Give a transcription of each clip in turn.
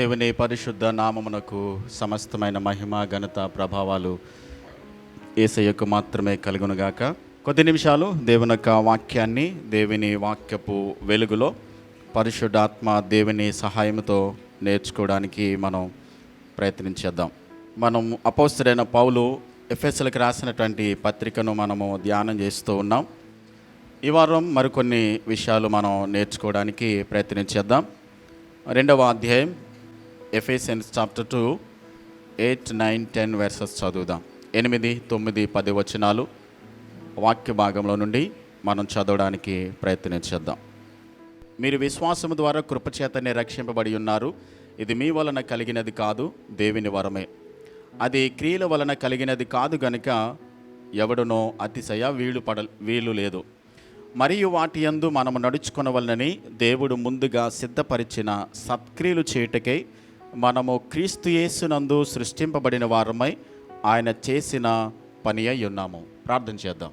దేవుని పరిశుద్ధ నామమునకు సమస్తమైన మహిమ ఘనత ప్రభావాలు యేసయ్యకు మాత్రమే కలుగునుగాక. కొద్ది నిమిషాలు దేవుని యొక్క వాక్యాన్ని దేవుని వాక్యపు వెలుగులో పరిశుద్ధాత్మ దేవుని సహాయంతో నేర్చుకోవడానికి మనం ప్రయత్నించేద్దాం. మనం అపోస్తలుడైన పౌలు ఎఫెసీయులకు రాసినటువంటి పత్రికను మనము ధ్యానం చేస్తూ ఉన్నాం. ఈ వారం మరికొన్ని విషయాలు మనం నేర్చుకోవడానికి ప్రయత్నించేద్దాం. 2వ అధ్యాయం ఎఫెసియన్స్ చాప్టర్ 2 8, 9, 10 వెర్సెస్ చదువుదాం. 8, 9, 10 వచనాలు వాక్య భాగంలో నుండి మనం చదవడానికి ప్రయత్నించేద్దాం. మీరు విశ్వాసము ద్వారా కృపచేతనే రక్షింపబడి ఉన్నారు. ఇది మీ వలన కలిగినది కాదు, దేవుని వరమే. అది క్రియల వలన కలిగినది కాదు గనుక ఎవడునో అతిశయ వీలు లేదు. మరియు వాటి యందు మనము నడుచుకొనవలనని దేవుడు ముందుగా సిద్ధపరిచిన సత్క్రియలు చేయుటకై మనము క్రీస్తు యేసునందు సృష్టింపబడిన వారమై ఆయన చేసిన పని అయి ఉన్నాము. ప్రార్థన చేద్దాం.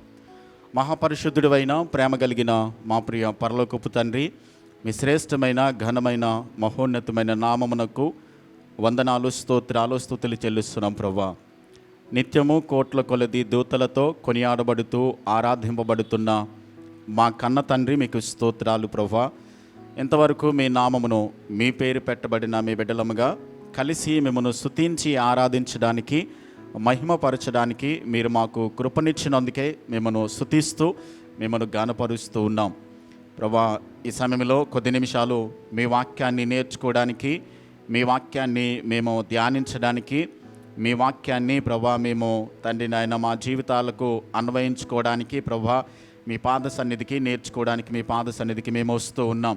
మహాపరిశుద్ధుడివైన ప్రేమ కలిగిన మా ప్రియ పరలోకపు తండ్రి, మీ శ్రేష్టమైన ఘనమైన మహోన్నతమైన నామమునకు వందనాలు, స్తోత్రాలు, స్తుతులు చెల్లిస్తున్నాం ప్రభువా. నిత్యము కోట్ల కొలది దూతలతో కొనియాడబడుతూ ఆరాధింపబడుతున్న మా కన్న తండ్రి, మీకు స్తోత్రాలు ప్రభువా. ఇంతవరకు మీ నామమును, మీ పేరు పెట్టబడిన మీ బిడ్డలముగా కలిసి మిమ్మల్ని స్తుతించి ఆరాధించడానికి, మహిమపరచడానికి మీరు మాకు కృపనిచ్చినందుకే మిమ్మల్ని స్తుతిస్తూ మిమ్మల్ని గానపరుస్తూ ఉన్నాం ప్రభువా. ఈ సమయంలో కొద్ది నిమిషాలు మీ వాక్యాన్ని నేర్చుకోవడానికి, మీ వాక్యాన్ని మేము ధ్యానించడానికి, మీ వాక్యాన్ని ప్రభువా మేము తండ్రి నాయన మా జీవితాలకు అన్వయించుకోవడానికి ప్రభువా మీ పాద సన్నిధికి నేర్చుకోవడానికి మీ పాద సన్నిధికి మేము వస్తూ ఉన్నాం.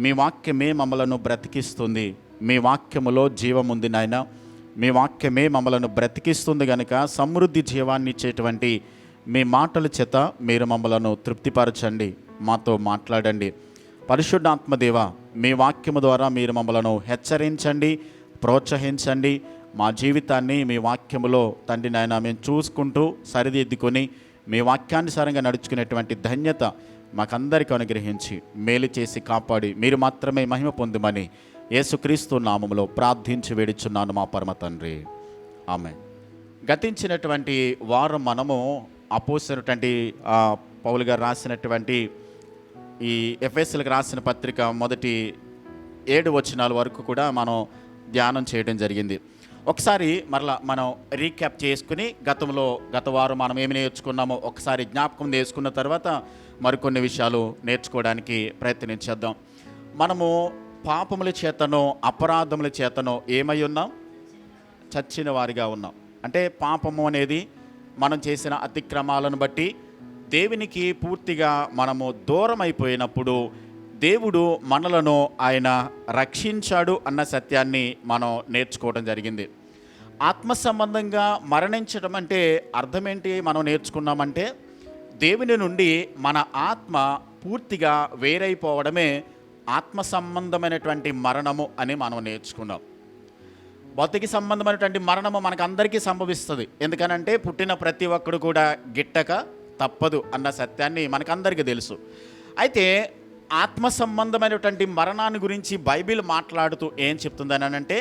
మీ వాక్యమే మమ్మలను బ్రతికిస్తుంది. మీ వాక్యములో జీవం ఉంది నాయన. మీ వాక్యమే మమ్మలను బ్రతికిస్తుంది కనుక సమృద్ధి జీవాన్ని ఇచ్చేటువంటి మీ మాటల చేత మీరు మమ్మలను తృప్తిపరచండి, మాతో మాట్లాడండి. పరిశుద్ధాత్మదేవ, మీ వాక్యము ద్వారా మీరు మమ్మలను హెచ్చరించండి, ప్రోత్సహించండి. మా జీవితాన్ని మీ వాక్యములో తండ్రి నాయన మేము చూసుకుంటూ సరిదిద్దుకొని మీ వాక్యానుసారంగా నడుచుకునేటువంటి ధన్యత మాకందరికీ అనుగ్రహించి మేలు చేసి కాపాడి మీరు మాత్రమే మహిమ పొందుమని యేసుక్రీస్తు నామములో ప్రార్థించి వేడుచున్నాను మా పరమ తండ్రి, ఆమేన్. గతించినటువంటి వారం మనము అపోస్తలుడైనటువంటి పౌలు గారు రాసినటువంటి ఈ ఎఫెసీయులకు రాసిన పత్రిక మొదటి 7 వచనాల వరకు కూడా మనం ధ్యానం చేయడం జరిగింది. ఒకసారి మరలా మనం రీక్యాప్ చేసుకుని గత వారం మనం ఏమి నేర్చుకున్నామో ఒకసారి జ్ఞాపకం చేసుకున్న తర్వాత మరికొన్ని విషయాలు నేర్చుకోవడానికి ప్రయత్నించేద్దాం. మనము పాపముల చేతనో అపరాధముల చేతనో ఏమై ఉన్నాం? చచ్చిన వారిగా ఉన్నాం. అంటే పాపము అనేది మనం చేసిన అతిక్రమాలను బట్టి దేవునికి పూర్తిగా మనము దూరం అయిపోయినప్పుడు దేవుడు మనలను ఆయన రక్షించాడు అన్న సత్యాన్ని మనం నేర్చుకోవడం జరిగింది. ఆత్మ సంబంధంగా మరణించడం అంటే అర్థం ఏంటి మనం నేర్చుకున్నామంటే, దేవుని నుండి మన ఆత్మ పూర్తిగా వేరైపోవడమే ఆత్మ సంబంధమైనటువంటి మరణము అని మనం నేర్చుకున్నాం. భౌతిక సంబంధమైనటువంటి మరణము మనకు అందరికీ సంభవిస్తుంది. ఎందుకనంటే పుట్టిన ప్రతి ఒక్కడు కూడా గిట్టక తప్పదు అన్న సత్యాన్ని మనకందరికీ తెలుసు. అయితే ఆత్మ సంబంధమైనటువంటి మరణాన్ని గురించి బైబిల్ మాట్లాడుతూ ఏం చెప్తుందని అంటే,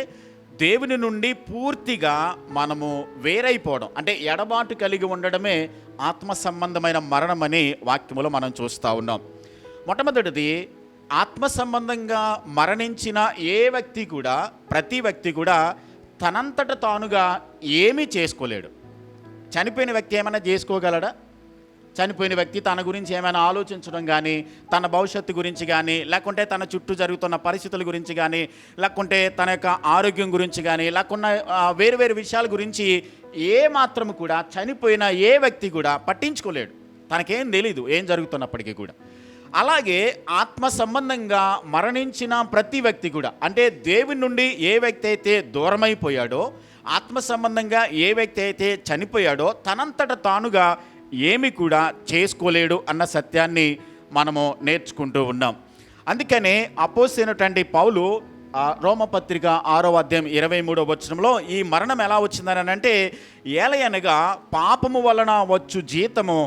దేవుని నుండి పూర్తిగా మనము వేరైపోవడం అంటే ఎడబాటు కలిగి ఉండడమే ఆత్మ సంబంధమైన మరణం అని వాక్యములో మనం చూస్తూ ఉన్నాం. మొట్టమొదటిది, ఆత్మ సంబంధంగా మరణించిన ప్రతి వ్యక్తి కూడా తనంతట తానుగా ఏమీ చేసుకోలేడు. చనిపోయిన వ్యక్తి ఏమైనా చేసుకోగలడా? చనిపోయిన వ్యక్తి తన గురించి ఏమైనా ఆలోచించడం కానీ, తన భవిష్యత్తు గురించి కానీ, లేకుంటే తన చుట్టూ జరుగుతున్న పరిస్థితుల గురించి కానీ, లేకుంటే తన యొక్క ఆరోగ్యం గురించి కానీ, లేకున్న వేరు విషయాల గురించి ఏ మాత్రం కూడా చనిపోయిన ఏ వ్యక్తి కూడా పట్టించుకోలేడు. తనకేం తెలీదు ఏం జరుగుతున్నప్పటికీ కూడా. అలాగే ఆత్మ సంబంధంగా మరణించిన ప్రతి వ్యక్తి కూడా, అంటే దేవుని నుండి ఏ వ్యక్తి అయితే దూరమైపోయాడో, ఆత్మ సంబంధంగా ఏ వ్యక్తి అయితే చనిపోయాడో తనంతట తానుగా ఏమి కూడా చేసుకోలేడు అన్న సత్యాన్ని మనము నేర్చుకుంటూ ఉన్నాం. అందుకనే అపోస్తలుడైనటువంటి పౌలు రోమపత్రిక 6వ అధ్యాయం 23వ వచనంలో ఈ మరణం ఎలా వచ్చిందని అంటే, ఏలయనగా పాపము వలన వచ్చు జీతము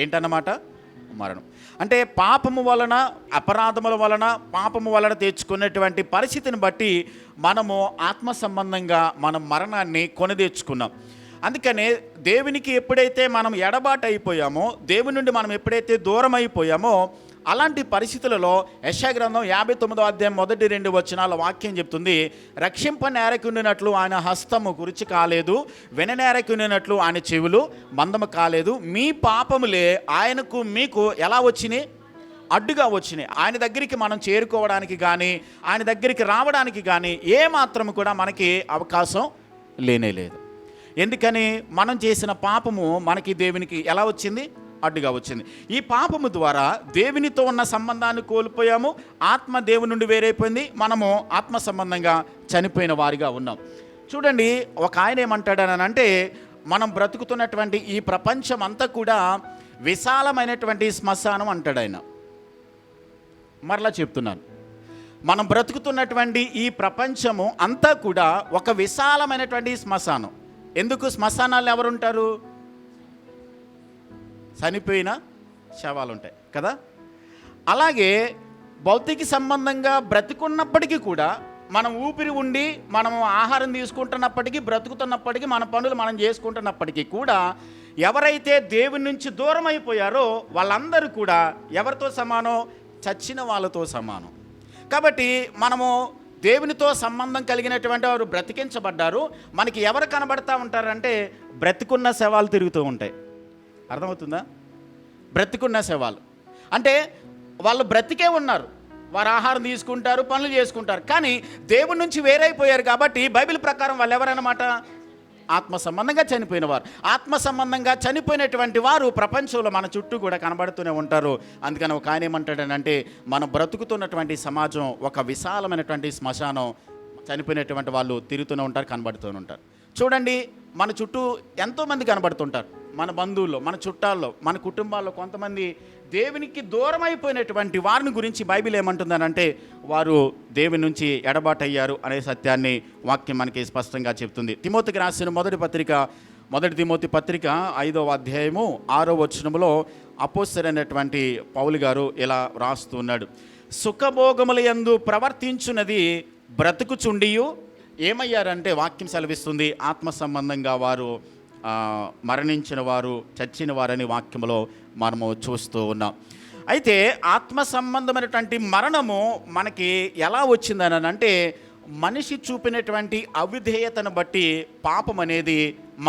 ఏంటన్నమాట? మరణం. అంటే పాపము వలన, అపరాధముల వలన, పాపము వలన తెచ్చుకున్నటువంటి పరిస్థితిని బట్టి మనము ఆత్మ సంబంధంగా మనం మరణాన్ని కొని తెచ్చుకున్నాం. అందుకనే దేవునికి ఎప్పుడైతే మనం ఎడబాటు అయిపోయామో, దేవుని నుండి మనం ఎప్పుడైతే దూరం అయిపోయామో, అలాంటి పరిస్థితులలో యెషయా గ్రంథం 59వ అధ్యాయం 1-2 వచనాల వాక్యం చెప్తుంది, రక్షింపనేరకుండినట్లు ఆయన హస్తము కురుచి కాలేదు, విననేరకుండినట్లు ఆయన చెవులు మందము కాలేదు, మీ పాపములే ఆయనకు మీకు ఎలా వచ్చినాయి? అడ్డుగా వచ్చినాయి. ఆయన దగ్గరికి మనం చేరుకోవడానికి కానీ, ఆయన దగ్గరికి రావడానికి కానీ ఏమాత్రం కూడా మనకి అవకాశం లేనే లేదు. ఎందుకని? మనం చేసిన పాపము మనకి దేవునికి ఎలా వచ్చింది? అడ్డుగా వచ్చింది. ఈ పాపము ద్వారా దేవునితో ఉన్న సంబంధాన్ని కోల్పోయాము, ఆత్మ దేవుని నుండి వేరైపోయింది, మనము ఆత్మ సంబంధంగా చనిపోయిన వారిగా ఉన్నాం. చూడండి, ఒక ఆయన ఏమంటాడనంటే, మనం బ్రతుకుతున్నటువంటి ఈ ప్రపంచం అంతా కూడా విశాలమైనటువంటి శ్మశానం అంటాడు ఆయన. మరలా చెప్తున్నాను, మనం బ్రతుకుతున్నటువంటి ఈ ప్రపంచము అంతా కూడా ఒక విశాలమైనటువంటి శ్మశానం. ఎందుకు? శ్మశానాలు ఎవరుంటారు? చనిపోయిన శవాలు ఉంటాయి కదా. అలాగే భౌతిక సంబంధంగా బ్రతుకున్నప్పటికీ కూడా, మనం ఊపిరి ఉండి మనము ఆహారం తీసుకుంటున్నప్పటికీ, బ్రతుకుతున్నప్పటికీ, మన పనులు మనం చేసుకుంటున్నప్పటికీ కూడా ఎవరైతే దేవుని నుంచి దూరం అయిపోయారో వాళ్ళందరూ కూడా ఎవరితో సమానం? చచ్చిన వాళ్ళతో సమానం. కాబట్టి మనము దేవునితో సంబంధం కలిగినటువంటి వారు బ్రతికించబడ్డారు. మనకి ఎవరు కనబడతా ఉంటారంటే బ్రతికున్న శవాలు తిరుగుతూ ఉంటాయి. అర్థమవుతుందా? బ్రతికున్న శవాలు అంటే వాళ్ళు బ్రతికే ఉన్నారు, వారు ఆహారం తీసుకుంటారు, పనులు చేసుకుంటారు, కానీ దేవుని నుంచి వేరైపోయారు. కాబట్టి బైబిల్ ప్రకారం వాళ్ళు ఎవరన్నమాట? ఆత్మ సంబంధంగా చనిపోయిన వారు. ఆత్మ సంబంధంగా చనిపోయినటువంటి వారు ప్రపంచంలో మన చుట్టూ కూడా కనబడుతూనే ఉంటారు. అందుకని ఒక ఆయన ఏమంటాడనంటే, మనం బ్రతుకుతున్నటువంటి సమాజం ఒక విశాలమైనటువంటి శ్మశానం. చనిపోయినటువంటి వాళ్ళు తిరుగుతూనే ఉంటారు, కనబడుతూనే ఉంటారు. చూడండి, మన చుట్టూ ఎంతోమంది కనబడుతుంటారు. మన బంధువుల్లో, మన చుట్టాల్లో, మన కుటుంబాల్లో కొంతమంది దేవునికి దూరం అయిపోయినటువంటి వారిని గురించి బైబిల్ ఏమంటుందనంటే, వారు దేవుని నుంచి ఎడబాటయ్యారు అనే సత్యాన్ని వాక్యం మనకి స్పష్టంగా చెప్తుంది. తిమోతికి రాసిన మొదటి తిమోతి పత్రిక 5వ అధ్యాయము 6వ వచనములో అపోస్తలుడైనటువంటి పౌలు గారు ఇలా రాస్తున్నాడు, సుఖభోగముల యందు ప్రవర్తించున్నది బ్రతుకుచుండియు ఏమయ్యారంటే, వాక్యం సెలవిస్తుంది, ఆత్మ సంబంధంగా వారు మరణించిన వారు, చచ్చిన వారని వాక్యంలో మనము చూస్తూ ఉన్నాం. అయితే ఆత్మ సంబంధమైనటువంటి మరణము మనకి ఎలా వచ్చిందని అంటే, మనిషి చూపినటువంటి అవిధేయతను బట్టి పాపం అనేది,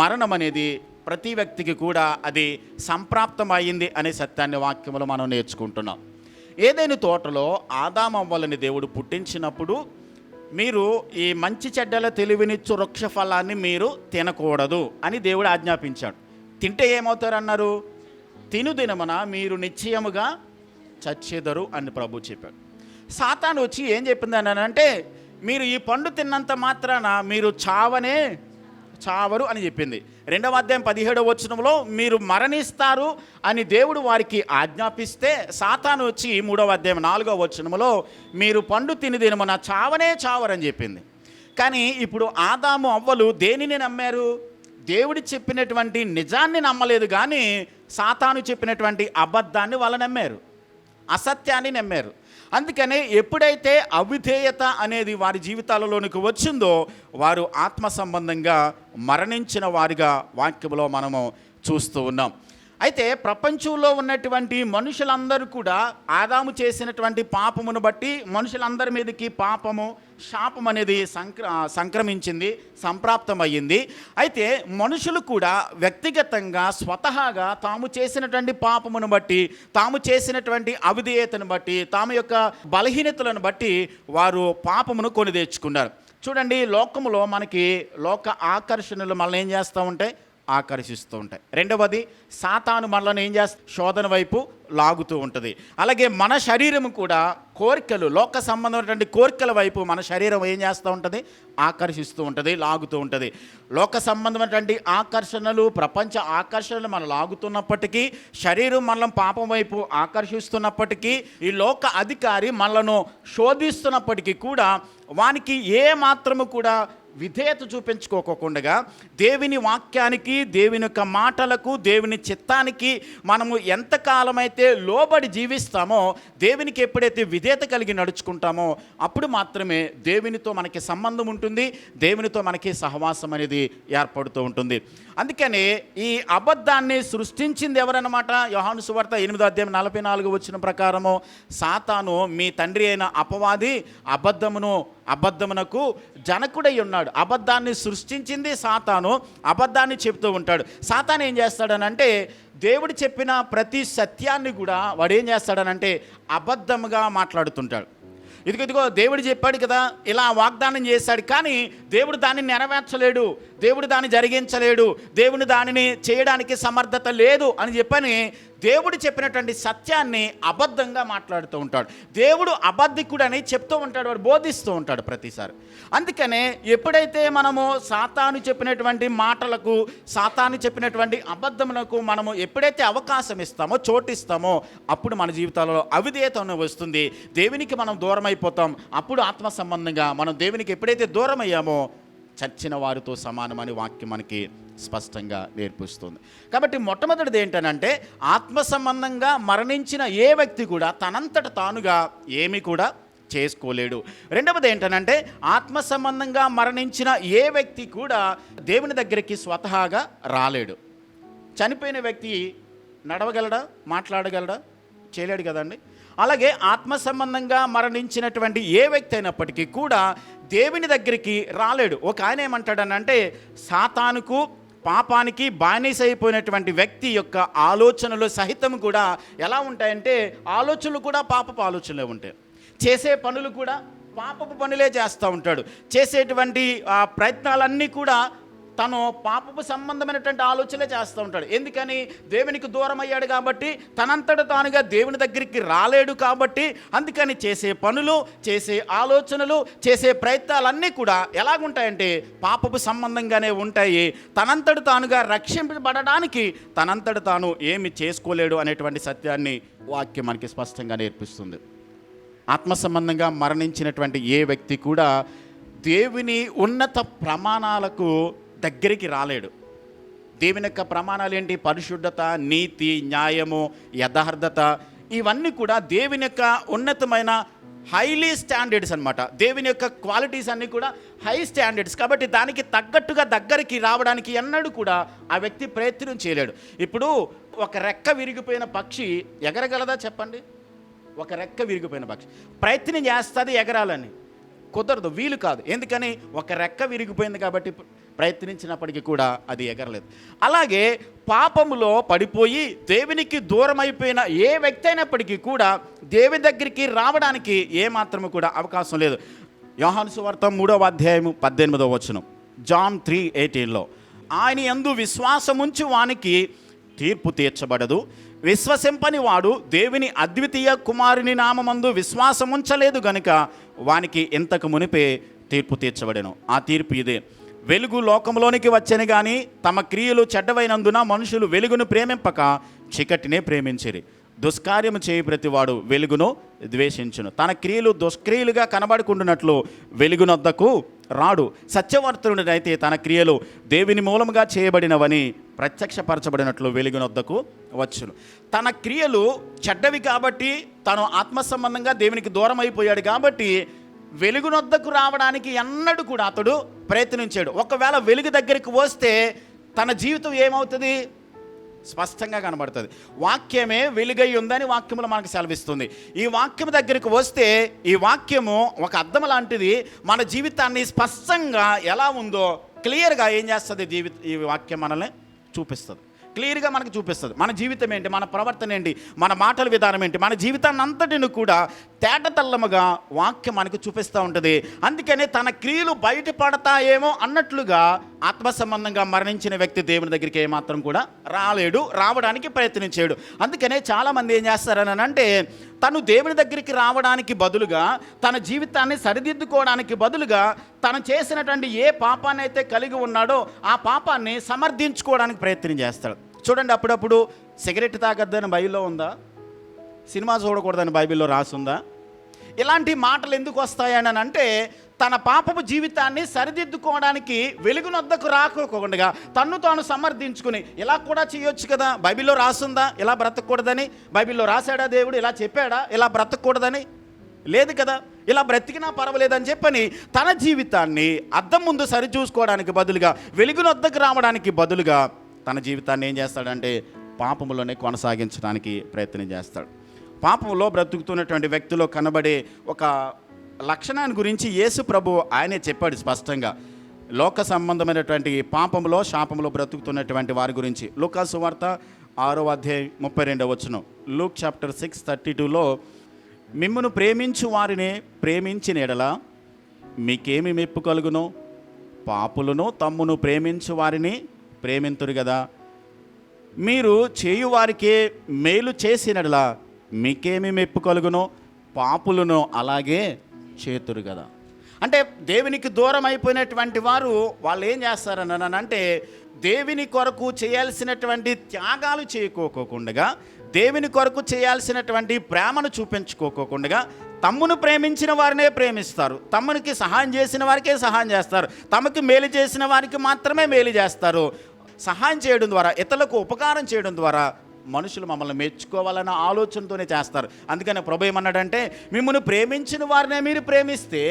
మరణం అనేది ప్రతి వ్యక్తికి కూడా అది సంప్రాప్తమైంది అనే సత్యాన్ని వాక్యంలో మనం నేర్చుకుంటున్నాం. ఏదైనా తోటలో ఆదామవ్వలని దేవుడు పుట్టించినప్పుడు, మీరు ఈ మంచి చెడ్డల తెలివినిచ్చు వృక్ష ఫలాన్ని మీరు తినకూడదు అని దేవుడు ఆజ్ఞాపించాడు. తింటే ఏమవుతారన్నారు? తినుదినమున మీరు నిశ్చయముగా చచ్చెదరు అని ప్రభు చెప్పాడు. సాతాను వచ్చి ఏం చెప్పింది అని అంటే, మీరు ఈ పండు తిన్నంత మాత్రాన మీరు చావరు అని చెప్పింది. 2వ అధ్యాయం 17వ వచనంలో మీరు మరణిస్తారు అని దేవుడు వారికి ఆజ్ఞాపిస్తే, సాతాను వచ్చి 3వ అధ్యాయం 4వ వచనంలో మీరు పండు తిని దినమున చావరని చెప్పింది. కానీ ఇప్పుడు ఆదాము అవ్వలు దేనిని నమ్మారు? దేవుడు చెప్పినటువంటి నిజాన్ని నమ్మలేదు, కానీ సాతాను చెప్పినటువంటి అబద్ధాన్ని వాళ్ళు నమ్మారు, అసత్యాన్ని నమ్మారు. అందుకనే ఎప్పుడైతే అవిధేయత అనేది వారి జీవితాలలోనికి వచ్చిందో, వారు ఆత్మ సంబంధంగా మరణించిన వారిగా వాక్యంలో మనము చూస్తూ ఉన్నాం. అయితే ప్రపంచంలో ఉన్నటువంటి మనుషులందరూ కూడా ఆదాము చేసినటువంటి పాపమును బట్టి మనుషులందరి మీదకి పాపము, శాపం అనేది సంక్రమించింది, సంప్రాప్తమయ్యింది. అయితే మనుషులు కూడా వ్యక్తిగతంగా స్వతహాగా తాము చేసినటువంటి పాపమును బట్టి, తాము చేసినటువంటి అవిధేయతను బట్టి, తాము యొక్క బలహీనతలను బట్టి వారు పాపమును కొని తెచ్చుకున్నారు. చూడండి, లోకములో మనకి లోక ఆకర్షణలు మనల్ని ఏం చేస్తూ ఉంటాయి? ఆకర్షిస్తూ ఉంటాయి. రెండవది, సాతాను మనల్ని ఏం చేస్తా? శోధన వైపు లాగుతూ ఉంటుంది. అలాగే మన శరీరం కూడా కోరికలు, లోక సంబంధమైనటువంటి కోరికల వైపు మన శరీరం ఏం చేస్తూ ఉంటుంది? ఆకర్షిస్తూ ఉంటుంది, లాగుతూ ఉంటుంది. లోక సంబంధమైనటువంటి ఆకర్షణలు, ప్రపంచ ఆకర్షణలు మనం లాగుతున్నప్పటికీ, శరీరం మనల్ని పాపం వైపు ఆకర్షిస్తున్నప్పటికీ, ఈ లోక అధికారి మనలను శోధిస్తున్నప్పటికీ కూడా వానికి ఏ మాత్రము కూడా విధేయత చూపించుకోకుండా దేవుని వాక్యానికి, దేవుని యొక్క మాటలకు, దేవుని చిత్తానికి మనము ఎంతకాలమైతే లోబడి జీవిస్తామో, దేవునికి ఎప్పుడైతే విధేయత కలిగి నడుచుకుంటామో అప్పుడు మాత్రమే దేవునితో మనకి సంబంధం ఉంటుంది, దేవునితో మనకి సహవాసం అనేది ఏర్పడుతూ ఉంటుంది. అందుకని ఈ అబద్ధాన్ని సృష్టించింది ఎవరన్నమాట? యోహాను సువార్త 8:44 వచ్చిన ప్రకారము సాతాను మీ తండ్రి అయిన అపవాది అబద్ధమునకు జనకుడై ఉన్నాడు. అబద్ధాన్ని సృష్టించింది సాతాను, అబద్ధాన్ని చెప్తూ ఉంటాడు. సాతాను ఏం చేస్తాడనంటే దేవుడు చెప్పిన ప్రతి సత్యాన్ని కూడా వాడు ఏం చేస్తాడనంటే అబద్ధముగా మాట్లాడుతుంటాడు. ఇదిగో దేవుడు చెప్పాడు కదా, ఇలా వాగ్దానం చేశాడు, కానీ దేవుడు దాన్ని నెరవేర్చలేడు, దేవుడు దాన్ని జరిగించలేడు, దేవుని దానిని చేయడానికి సమర్థత లేదు అని చెప్పని దేవుడు చెప్పినటువంటి సత్యాన్ని అబద్ధంగా మాట్లాడుతూ ఉంటాడు. దేవుడు అబద్ధికుడని చెప్తూ ఉంటాడు, వాడు బోధిస్తూ ఉంటాడు ప్రతిసారి. అందుకనే ఎప్పుడైతే మనము సాతాను చెప్పినటువంటి మాటలకు, సాతాను చెప్పినటువంటి అబద్ధములకు మనము ఎప్పుడైతే అవకాశం ఇస్తామో, చోటిస్తామో అప్పుడు మన జీవితాలలో అవిధేయత వస్తుంది, దేవునికి మనం దూరం అయిపోతాం. అప్పుడు ఆత్మ సంబంధంగా మనం దేవునికి ఎప్పుడైతే దూరం అయ్యామో చచ్చిన వారితో సమానమని వాక్యం మనకి స్పష్టంగా నేర్పిస్తుంది. కాబట్టి మొట్టమొదటిది ఏంటనంటే ఆత్మ సంబంధంగా మరణించిన ఏ వ్యక్తి కూడా తనంతట తానుగా ఏమీ కూడా చేసుకోలేడు. రెండవది ఏంటనంటే ఆత్మ సంబంధంగా మరణించిన ఏ వ్యక్తి కూడా దేవుని దగ్గరికి స్వతహాగా రాలేడు. చనిపోయిన వ్యక్తి నడవగలడా, మాట్లాడగలడా? చేయలేడు కదండి. అలాగే ఆత్మ సంబంధంగా మరణించినటువంటి ఏ వ్యక్తి అయినప్పటికీ కూడా దేవుని దగ్గరికి రాలేడు. ఒక ఆయన ఏమంటాడనంటే సాతానుకు, పాపానికి బానిస అయిపోయినటువంటి వ్యక్తి యొక్క ఆలోచనలు సహితం కూడా ఎలా ఉంటాయంటే ఆలోచనలు కూడా పాపపు ఆలోచనలే ఉంటాయి, చేసే పనులు కూడా పాపపు పనులే చేస్తూ ఉంటాడు, చేసేటువంటి ప్రయత్నాలన్నీ కూడా తను పాపపు సంబంధమైనటువంటి ఆలోచనలే చేస్తూ ఉంటాడు. ఎందుకని? దేవునికి దూరం అయ్యాడు కాబట్టి, తనంతట తానుగా దేవుని దగ్గరికి రాలేడు కాబట్టి. అందుకని చేసే పనులు, చేసే ఆలోచనలు, చేసే ప్రయత్నాలన్నీ కూడా ఎలాగుంటాయంటే పాపపు సంబంధంగానే ఉంటాయి. తనంతట తానుగా రక్షింపబడడానికి తనంతట తాను ఏమి చేసుకోలేడు అనేటువంటి సత్యాన్ని వాక్యం మనకి స్పష్టంగా నేర్పిస్తుంది. ఆత్మ సంబంధంగా మరణించినటువంటి ఏ వ్యక్తి కూడా దేవుని ఉన్నత ప్రమాణాలకు దగ్గరికి రాలేడు. దేవుని యొక్క ప్రమాణాలు ఏంటి? పరిశుద్ధత, నీతి, న్యాయము, యథార్థత, ఇవన్నీ కూడా దేవుని యొక్క ఉన్నతమైన హైలీ స్టాండర్డ్స్ అనమాట. దేవుని యొక్క క్వాలిటీస్ అన్నీ కూడా హై స్టాండర్డ్స్. కాబట్టి దానికి తగ్గట్టుగా దగ్గరికి రావడానికి ఎన్నడూ కూడా ఆ వ్యక్తి ప్రయత్నం చేయలేడు. ఇప్పుడు ఒక రెక్క విరిగిపోయిన పక్షి ఎగరగలదా చెప్పండి? ఒక రెక్క విరిగిపోయిన పక్షి ప్రయత్నం చేస్తుంది ఎగరాలని, కుదరదు, వీలు కాదు. ఎందుకని? ఒక రెక్క విరిగిపోయింది కాబట్టి ప్రయత్నించినప్పటికీ కూడా అది ఎగరలేదు. అలాగే పాపములో పడిపోయి దేవునికి దూరం అయిపోయిన ఏ వ్యక్తి అయినప్పటికీ కూడా దేవుని దగ్గరికి రావడానికి ఏమాత్రము కూడా అవకాశం లేదు. యోహాను సువార్త 3:18 జాన్ 3:18 ఆయన యందు విశ్వాసముంచి వానికి తీర్పు తీర్చబడదు, విశ్వసింపని వాడు దేవుని అద్వితీయ కుమారుని నామమందు విశ్వాసముంచలేదు గనుక వానికి ఇంతకు మునిపే తీర్పు తీర్చబడెను. ఆ తీర్పు ఇదే: వెలుగు లోకంలోనికి వచ్చని కానీ తమ క్రియలు చెడ్డవైనందున మనుషులు వెలుగును ప్రేమింపక చీకటినే ప్రేమించిరి. దుష్కార్యము చేయి ప్రతివాడు వెలుగును ద్వేషించును, తన క్రియలు దుష్క్రియలుగా కనబడుకుంటున్నట్లు వెలుగునొద్దకు రాడు. సత్యవర్తనుడైతే తన క్రియలు దేవుని మూలముగా చేయబడినవని ప్రత్యక్షపరచబడినట్లు వెలుగునొద్దకు వచ్చును. తన క్రియలు చెడ్డవి కాబట్టి తను ఆత్మ సంబంధంగా దేవునికి దూరం అయిపోయాడు కాబట్టి వెలుగునొద్దకు రావడానికి ఎన్నడూ కూడా అతడు ప్రయత్నించాడు. ఒకవేళ వెలుగు దగ్గరికి వస్తే తన జీవితం ఏమవుతుంది? స్పష్టంగా కనబడుతుంది. వాక్యమే వెలుగై ఉందని వాక్యములో మనకు సెలవిస్తుంది. ఈ వాక్యం దగ్గరికి వస్తే ఈ వాక్యము ఒక అద్దం లాంటిది, మన జీవితాన్ని స్పష్టంగా ఎలా ఉందో క్లియర్గా ఏం చేస్తుంది? ఈ వాక్యం మనల్ని చూపిస్తుంది, క్లియర్గా మనకు చూపిస్తుంది. మన జీవితం ఏంటి, మన ప్రవర్తన ఏంటి, మన మాటల విధానం ఏంటి, మన జీవితాన్ని అంతటిని కూడా తేటతల్లముగా వాక్యం మనకు చూపిస్తూ ఉంటుంది. అందుకనే తన క్రియలు బయటపడతాయేమో అన్నట్లుగా ఆత్మ సంబంధంగా మరణించిన వ్యక్తి దేవుని దగ్గరికి ఏమాత్రం కూడా రాలేడు, రావడానికి ప్రయత్నించాడు. అందుకనే చాలామంది ఏం చేస్తారని అంటే తను దేవుని దగ్గరికి రావడానికి బదులుగా, తన జీవితాన్ని సరిదిద్దుకోవడానికి బదులుగా తను చేసినటువంటి ఏ పాపాన్ని అయితే కలిగి ఉన్నాడో ఆ పాపాన్ని సమర్థించుకోవడానికి ప్రయత్నం చేస్తాడు. చూడండి, అప్పుడప్పుడు సిగరెట్ తాగొద్దని బైబిల్లో ఉందా? సినిమా చూడకూడదని బైబిల్లో రాసుందా? ఇలాంటి మాటలు ఎందుకు వస్తాయని అంటే తన పాపపు జీవితాన్ని సరిదిద్దుకోవడానికి వెలుగునొద్దకు రాకోకుండా తన్ను తాను సమర్థించుకుని ఇలా కూడా చేయొచ్చు కదా, బైబిల్లో రాసుందా ఇలా బ్రతకూడదని, బైబిల్లో రాశాడా దేవుడు, ఇలా చెప్పాడా ఇలా బ్రతకూడదని, లేదు కదా, ఇలా బ్రతికినా పర్వాలేదని చెప్పని తన జీవితాన్ని అద్దం ముందు సరిచూసుకోవడానికి బదులుగా, వెలుగునొద్దకు రావడానికి బదులుగా తన జీవితాన్ని ఏం చేస్తాడంటే పాపములోనే కొనసాగించడానికి ప్రయత్నం చేస్తాడు. పాపంలో బ్రతుకుతున్నటువంటి వ్యక్తిలో కనబడే ఒక లక్షణాన్ని గురించి యేసు ప్రభు ఆయనే చెప్పాడు స్పష్టంగా. లోక సంబంధమైనటువంటి పాపంలో శాపంలో బ్రతుకుతున్నటువంటి వారి గురించి లూకా సువార్త 6:32 లూక్ చాప్టర్ 6:32లో మిమ్మును ప్రేమించు వారిని ప్రేమించిన ఎడల మీకేమి మెప్పు కలుగును, పాపులను తమ్మును ప్రేమించు వారిని ప్రేమింతురు కదా, మీరు చేయువారికే మేలు చేసినడలా మీకేమి మెప్పు కలుగును, పాపులను అలాగే చేతురు కదా. అంటే దేవునికి దూరం అయిపోయినటువంటి వారు వాళ్ళు ఏం చేస్తారనంటే దేవుని కొరకు చేయాల్సినటువంటి త్యాగాలు చేయకోకుండా, దేవుని కొరకు చేయాల్సినటువంటి ప్రేమను చూపించుకోకుండా తమ్మును ప్రేమించిన వారినే ప్రేమిస్తారు, తమ్మునికి సహాయం చేసిన వారికే సహాయం చేస్తారు, తమకు మేలు చేసిన వారికి మాత్రమే మేలు చేస్తారు. సహాయం చేయడం ద్వారా, ఇతరులకు ఉపకారం చేయడం ద్వారా మనుషులు మమ్మల్ని మెచ్చుకోవాలన్న ఆలోచనతోనే చేస్తారు. అందుకని ప్రభు ఏమన్నాడంటే మిమ్మల్ని ప్రేమించిన వారినే మీరు ప్రేమిస్తే,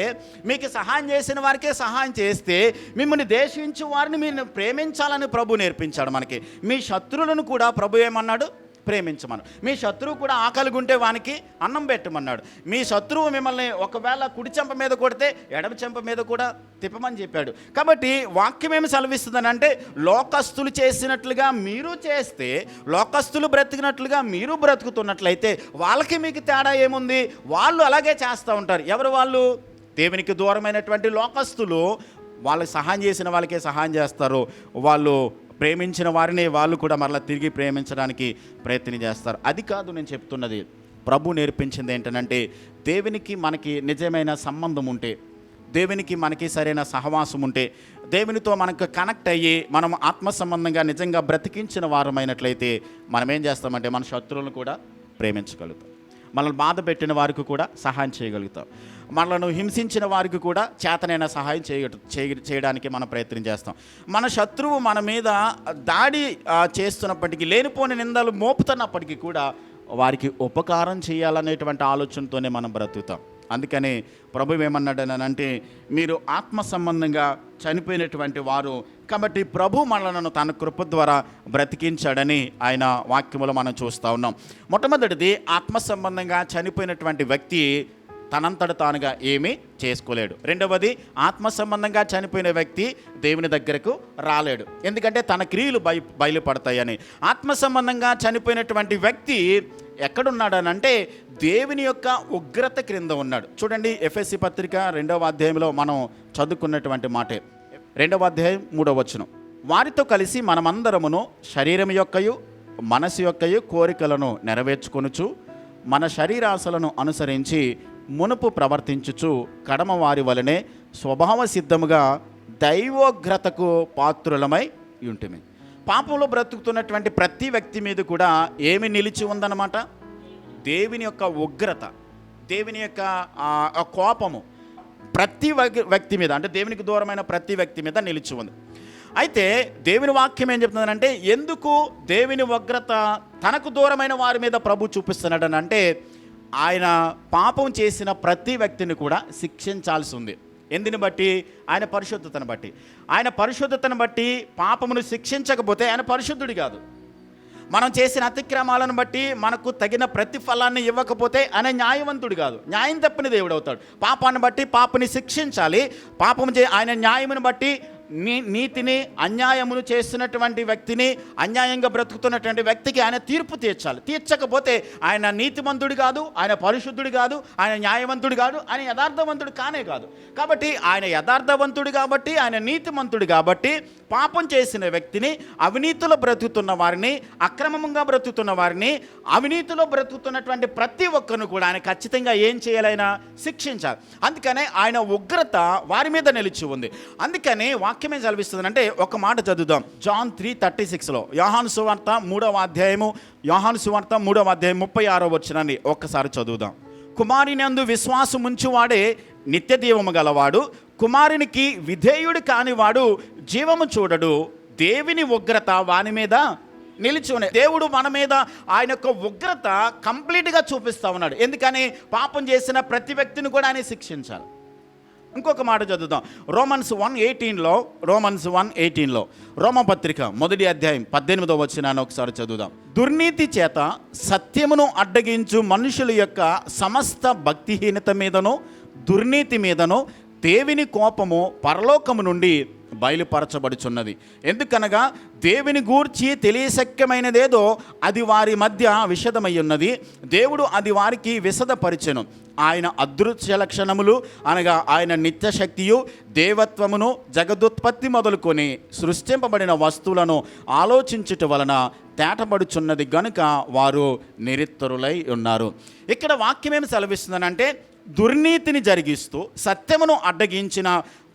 మీకు సహాయం చేసిన వారికే సహాయం చేస్తే, మిమ్మల్ని ద్వేషించు వారిని మీరు ప్రేమించాలని ప్రభు నేర్పించాడు మనకి. మీ శత్రువులను కూడా ప్రభు ఏమన్నాడు, ప్రేమించమను. మీ శత్రువు కూడా ఆకలిగుంటే వానికి అన్నం పెట్టమన్నాడు. మీ శత్రువు మిమ్మల్ని ఒకవేళ కుడి చెంప మీద కొడితే ఎడమ చెంప మీద కూడా తిప్పమని చెప్పాడు. కాబట్టి వాక్యం ఏమి సెలవిస్తుందని అంటే లోకస్తులు చేసినట్లుగా మీరు చేస్తే, లోకస్తులు బ్రతికినట్లుగా మీరు బ్రతుకుతున్నట్లయితే వాళ్ళకి మీకు తేడా ఏముంది, వాళ్ళు అలాగే చేస్తూ ఉంటారు. ఎవరు వాళ్ళు? దేవునికి దూరమైనటువంటి లోకస్తులు. వాళ్ళకి సహాయం చేసిన వాళ్ళకే సహాయం చేస్తారు, వాళ్ళు ప్రేమించిన వారిని వాళ్ళు కూడా మరలా తిరిగి ప్రేమించడానికి ప్రయత్నం చేస్తారు. అది కాదు నేను చెప్తున్నది. ప్రభు నేర్పించింది ఏంటంటే దేవునికి మనకి నిజమైన సంబంధం ఉంటే, దేవునికి మనకి సరైన సహవాసం ఉంటే, దేవునితో మనకు కనెక్ట్ అయ్యి మనం ఆత్మ సంబంధంగా నిజంగా బ్రతికించిన వారమైనట్లయితే మనం ఏం చేస్తామంటే మన శత్రువులను కూడా ప్రేమించగలుగుతాం, మనల్ని బాధ పెట్టిన వారికి కూడా సహాయం చేయగలుగుతాం, మనలను హింసించిన వారికి కూడా చేతనైన సహాయం చేయడానికి మనం ప్రయత్నం చేస్తాం. మన శత్రువు మన మీద దాడి చేస్తున్నప్పటికీ, లేనిపోని నిందలు మోపుతున్నప్పటికీ కూడా వారికి ఉపకారం చేయాలనేటువంటి ఆలోచనతోనే మనం బ్రతుకుతాం. అందుకని ప్రభు ఏమన్నాడనంటే మీరు ఆత్మ సంబంధంగా చనిపోయినటువంటి వారు కాబట్టి ప్రభు మనలను తన కృప ద్వారా బ్రతికించాడని ఆయన వాక్యములో మనం చూస్తూ ఉన్నాం. మొట్టమొదటిది, ఆత్మ సంబంధంగా చనిపోయినటువంటి వ్యక్తి తనంతట తానుగా ఏమీ చేసుకోలేడు. రెండవది, ఆత్మ సంబంధంగా చనిపోయిన వ్యక్తి దేవుని దగ్గరకు రాలేడు, ఎందుకంటే తన క్రియలు బయలుపడతాయని. ఆత్మ సంబంధంగా చనిపోయినటువంటి వ్యక్తి ఎక్కడున్నాడనంటే దేవుని యొక్క ఉగ్రత క్రింద ఉన్నాడు. చూడండి, ఎఫెసీ పత్రిక 2వ అధ్యాయంలో మనం చదువుకున్నటువంటి మాటే, 2వ అధ్యాయం 3వ వచనం. వారితో కలిసి మనమందరమును శరీరం యొక్కయు మనసు యొక్కయు కోరికలను నెరవేర్చుకొనుచు మన శరీరాశలను అనుసరించి మునుపు ప్రవర్తించుచు కడమ వారి వలనే స్వభావ సిద్ధముగా దైవోగ్రతకు పాత్రులమై ఉంటుమి. పాపంలో బ్రతుకుతున్నటువంటి ప్రతి వ్యక్తి మీద కూడా ఏమి నిలిచి ఉందన్నమాట? దేవుని యొక్క ఉగ్రత, దేవుని యొక్క కోపము ప్రతి వ్యక్తి మీద, అంటే దేవునికి దూరమైన ప్రతి వ్యక్తి మీద నిలిచి ఉంది. అయితే దేవుని వాక్యం ఏం చెప్తుందంటే ఎందుకు దేవుని ఉగ్రత తనకు దూరమైన వారి మీద ప్రభు చూపిస్తున్నాడని అంటే ఆయన పాపం చేసిన ప్రతి వ్యక్తిని కూడా శిక్షించాల్సి ఉంది. ఎందుని బట్టి? ఆయన పరిశుద్ధతను బట్టి. ఆయన పరిశుద్ధతను బట్టి పాపమును శిక్షించకపోతే ఆయన పరిశుద్ధుడు కాదు. మనం చేసిన అతిక్రమాలను బట్టి మనకు తగిన ప్రతిఫలాన్ని ఇవ్వకపోతే ఆయన న్యాయవంతుడు కాదు, న్యాయం తప్పని దేవుడు అవుతాడు. పాపాన్ని బట్టి పాపని శిక్షించాలి. ఆయన న్యాయమును బట్టి నీతిని అన్యాయమును చేస్తున్నటువంటి వ్యక్తిని, అన్యాయంగా బ్రతుకుతున్నటువంటి వ్యక్తికి ఆయన తీర్పు తీర్చాలి. తీర్చకపోతే ఆయన నీతిమంతుడు కాదు, ఆయన పరిశుద్ధుడు కాదు, ఆయన న్యాయవంతుడు కాదు, ఆయన యథార్థవంతుడు కానే కాదు. కాబట్టి ఆయన యథార్థవంతుడు కాబట్టి, ఆయన నీతిమంతుడు కాబట్టి పాపం చేసిన వ్యక్తిని, అవినీతిలో బ్రతుకుతున్న వారిని, అక్రమంగా బ్రతుకుతున్న వారిని, అవినీతిలో బ్రతుకుతున్నటువంటి ప్రతి ఒక్కరిని కూడా ఆయన ఖచ్చితంగా ఏం చేయాలైనా శిక్షించాలి. అందుకనే ఆయన ఉగ్రత వారి మీద నిలిచి ఉంది. అందుకని వాక్యమే చదివిస్తుందంటే ఒక మాట చదువుదాం. జాన్ 3:36లో యోహాను సువార్త 3వ అధ్యాయము, యోహాను సువార్త 3వ అధ్యాయం 36వ వచనాన్ని ఒక్కసారి చదువుదాం. కుమారుని యందు విశ్వాసం ఉంచువాడే నిత్య జీవము గలవాడు, కుమారునికి విధేయుడు కానివాడు జీవము చూడడు, దేవుని ఉగ్రత వాని మీద నిలిచి ఉన్నాయి. దేవుడు మన మీద ఆయన యొక్క ఉగ్రత కంప్లీట్గా చూపిస్తూ ఉన్నాడు. ఎందుకని? పాపం చేసిన ప్రతి వ్యక్తిని కూడా ఆయన శిక్షించాలి. ఇంకొక మాట చదువుదాం. రోమన్స్ 1:18లో రోమపత్రిక 1వ అధ్యాయం 18వ వచనాన్ని ఒకసారి చదువుదాం. దుర్నీతి చేత సత్యమును అడ్డగించు మనుషుల యొక్క సమస్త భక్తిహీనత మీదను దుర్నీతి మీదను దేవుని కోపము పరలోకము నుండి బయలుపరచబడుచున్నది. ఎందుకనగా దేవుని గూర్చి తెలియశక్యమైనదేదో అది వారి మధ్య విషదమై ఉన్నది, దేవుడు అది వారికి విశదపరిచెను. ఆయన అదృశ్య లక్షణములు అనగా ఆయన నిత్యశక్తియు దేవత్వమును జగదుత్పత్తి మొదలుకొని సృష్టింపబడిన వస్తువులను ఆలోచించుట వలన తేటపడుచున్నది గనుక వారు నిరిత్తరులై ఉన్నారు. ఇక్కడ వాక్యం ఏమి సెలవిస్తుందనంటే, దుర్నీతిని జరిగిస్తూ సత్యమును అడ్డగించిన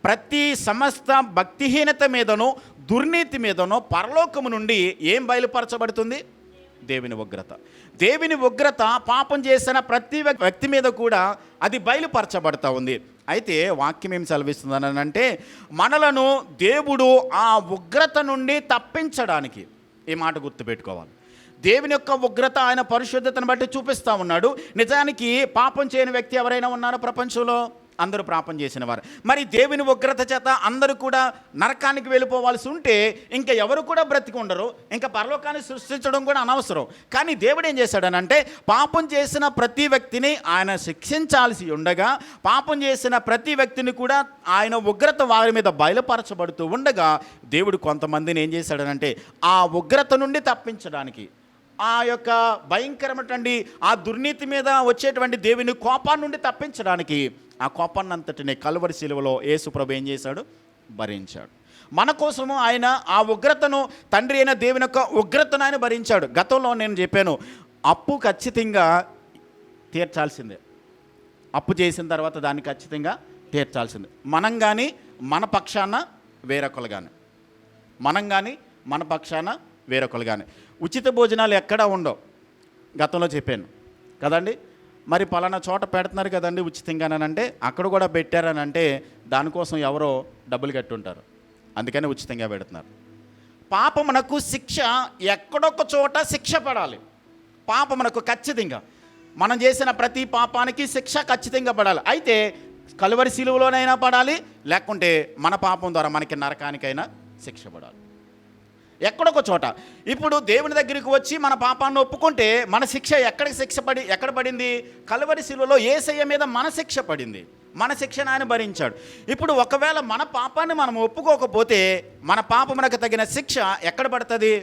ప్రతి సమస్త భక్తిహీనత మీదనో దుర్నీతి మీదనో పరలోకము నుండి ఏం బయలుపరచబడుతుంది? దేవుని ఉగ్రత. దేవుని ఉగ్రత పాపం చేసిన ప్రతి వ్యక్తి మీద కూడా అది బయలుపరచబడతా ఉంది. అయితే వాక్యం ఏం సెలవిస్తుందని అంటే, మనలను దేవుడు ఆ ఉగ్రత నుండి తప్పించడానికి, ఈ మాట గుర్తుపెట్టుకోవాలి, దేవుని యొక్క ఉగ్రత ఆయన పరిశుద్ధతను బట్టి చూపిస్తూ ఉన్నాడు. నిజానికి పాపం చేయని వ్యక్తి ఎవరైనా ఉన్నారో ప్రపంచంలో? అందరూ పాపం చేసిన వారు. మరి దేవుని ఉగ్రత చేత అందరూ కూడా నరకానికి వెళ్ళిపోవాల్సి ఉంటే ఇంకా ఎవరు కూడా బ్రతికి ఉండరు, ఇంకా పరలోకాన్ని సృష్టించడం కూడా అనవసరం. కానీ దేవుడు ఏం చేశాడనంటే, పాపం చేసిన ప్రతి వ్యక్తిని ఆయన శిక్షించాల్సి ఉండగా, పాపం చేసిన ప్రతి వ్యక్తిని కూడా ఆయన ఉగ్రత వారి మీద బయలుపరచబడుతూ ఉండగా, దేవుడు కొంతమందిని ఏం చేశాడనంటే ఆ ఉగ్రత నుండి తప్పించడానికి, ఆ యొక్క భయంకరమైనటువంటి ఆ దుర్నీతి మీద వచ్చేటువంటి దేవుని కోపాన్ని నుండి తప్పించడానికి ఆ కోపాన్ని అంతటిని కల్వరి శిలువలో యేసు ప్రభు ఏం చేశాడు? భరించాడు. మన కోసము ఆయన ఆ ఉగ్రతను, తండ్రి అయిన దేవుని యొక్క ఉగ్రతను ఆయన భరించాడు. గతంలో నేను చెప్పాను, అప్పు ఖచ్చితంగా తీర్చాల్సిందే. అప్పు చేసిన తర్వాత దాన్ని ఖచ్చితంగా తీర్చాల్సిందే. మనం కానీ మన పక్షాన వేరొకరు కానీ, మనం కానీ మన పక్షాన వేరొకరు కానీ. ఉచిత భోజనాలు ఎక్కడా ఉండవు, గతంలో చెప్పాను కదండి. మరి పలానా చోట పెడుతున్నారు కదండి ఉచితంగానంటే, అక్కడ కూడా పెట్టారనంటే దానికోసం ఎవరో డబ్బులు కట్టుంటారు, అందుకని ఉచితంగా పెడుతున్నారు. పాపమునకు శిక్ష ఎక్కడొక్క చోట శిక్ష పడాలి. పాపమునకు ఖచ్చితంగా మనం చేసిన ప్రతి పాపానికి శిక్ష ఖచ్చితంగా పడాలి. అయితే కలువరి శిలువలోనైనా పడాలి, లేకుంటే మన పాపం ద్వారా మనకి నరకానికైనా శిక్ష పడాలి, ఎక్కడొక చోట. ఇప్పుడు దేవుని దగ్గరికి వచ్చి మన పాపాన్ని ఒప్పుకుంటే మన శిక్ష ఎక్కడ పడింది? కలువరి శిలువలో యేసయ్య మీద మన శిక్ష పడింది, మన శిక్షను ఆయన భరించాడు. ఇప్పుడు ఒకవేళ మన పాపాన్ని మనం ఒప్పుకోకపోతే మన పాపమునకు తగిన శిక్ష ఎక్కడ పడుతుంది?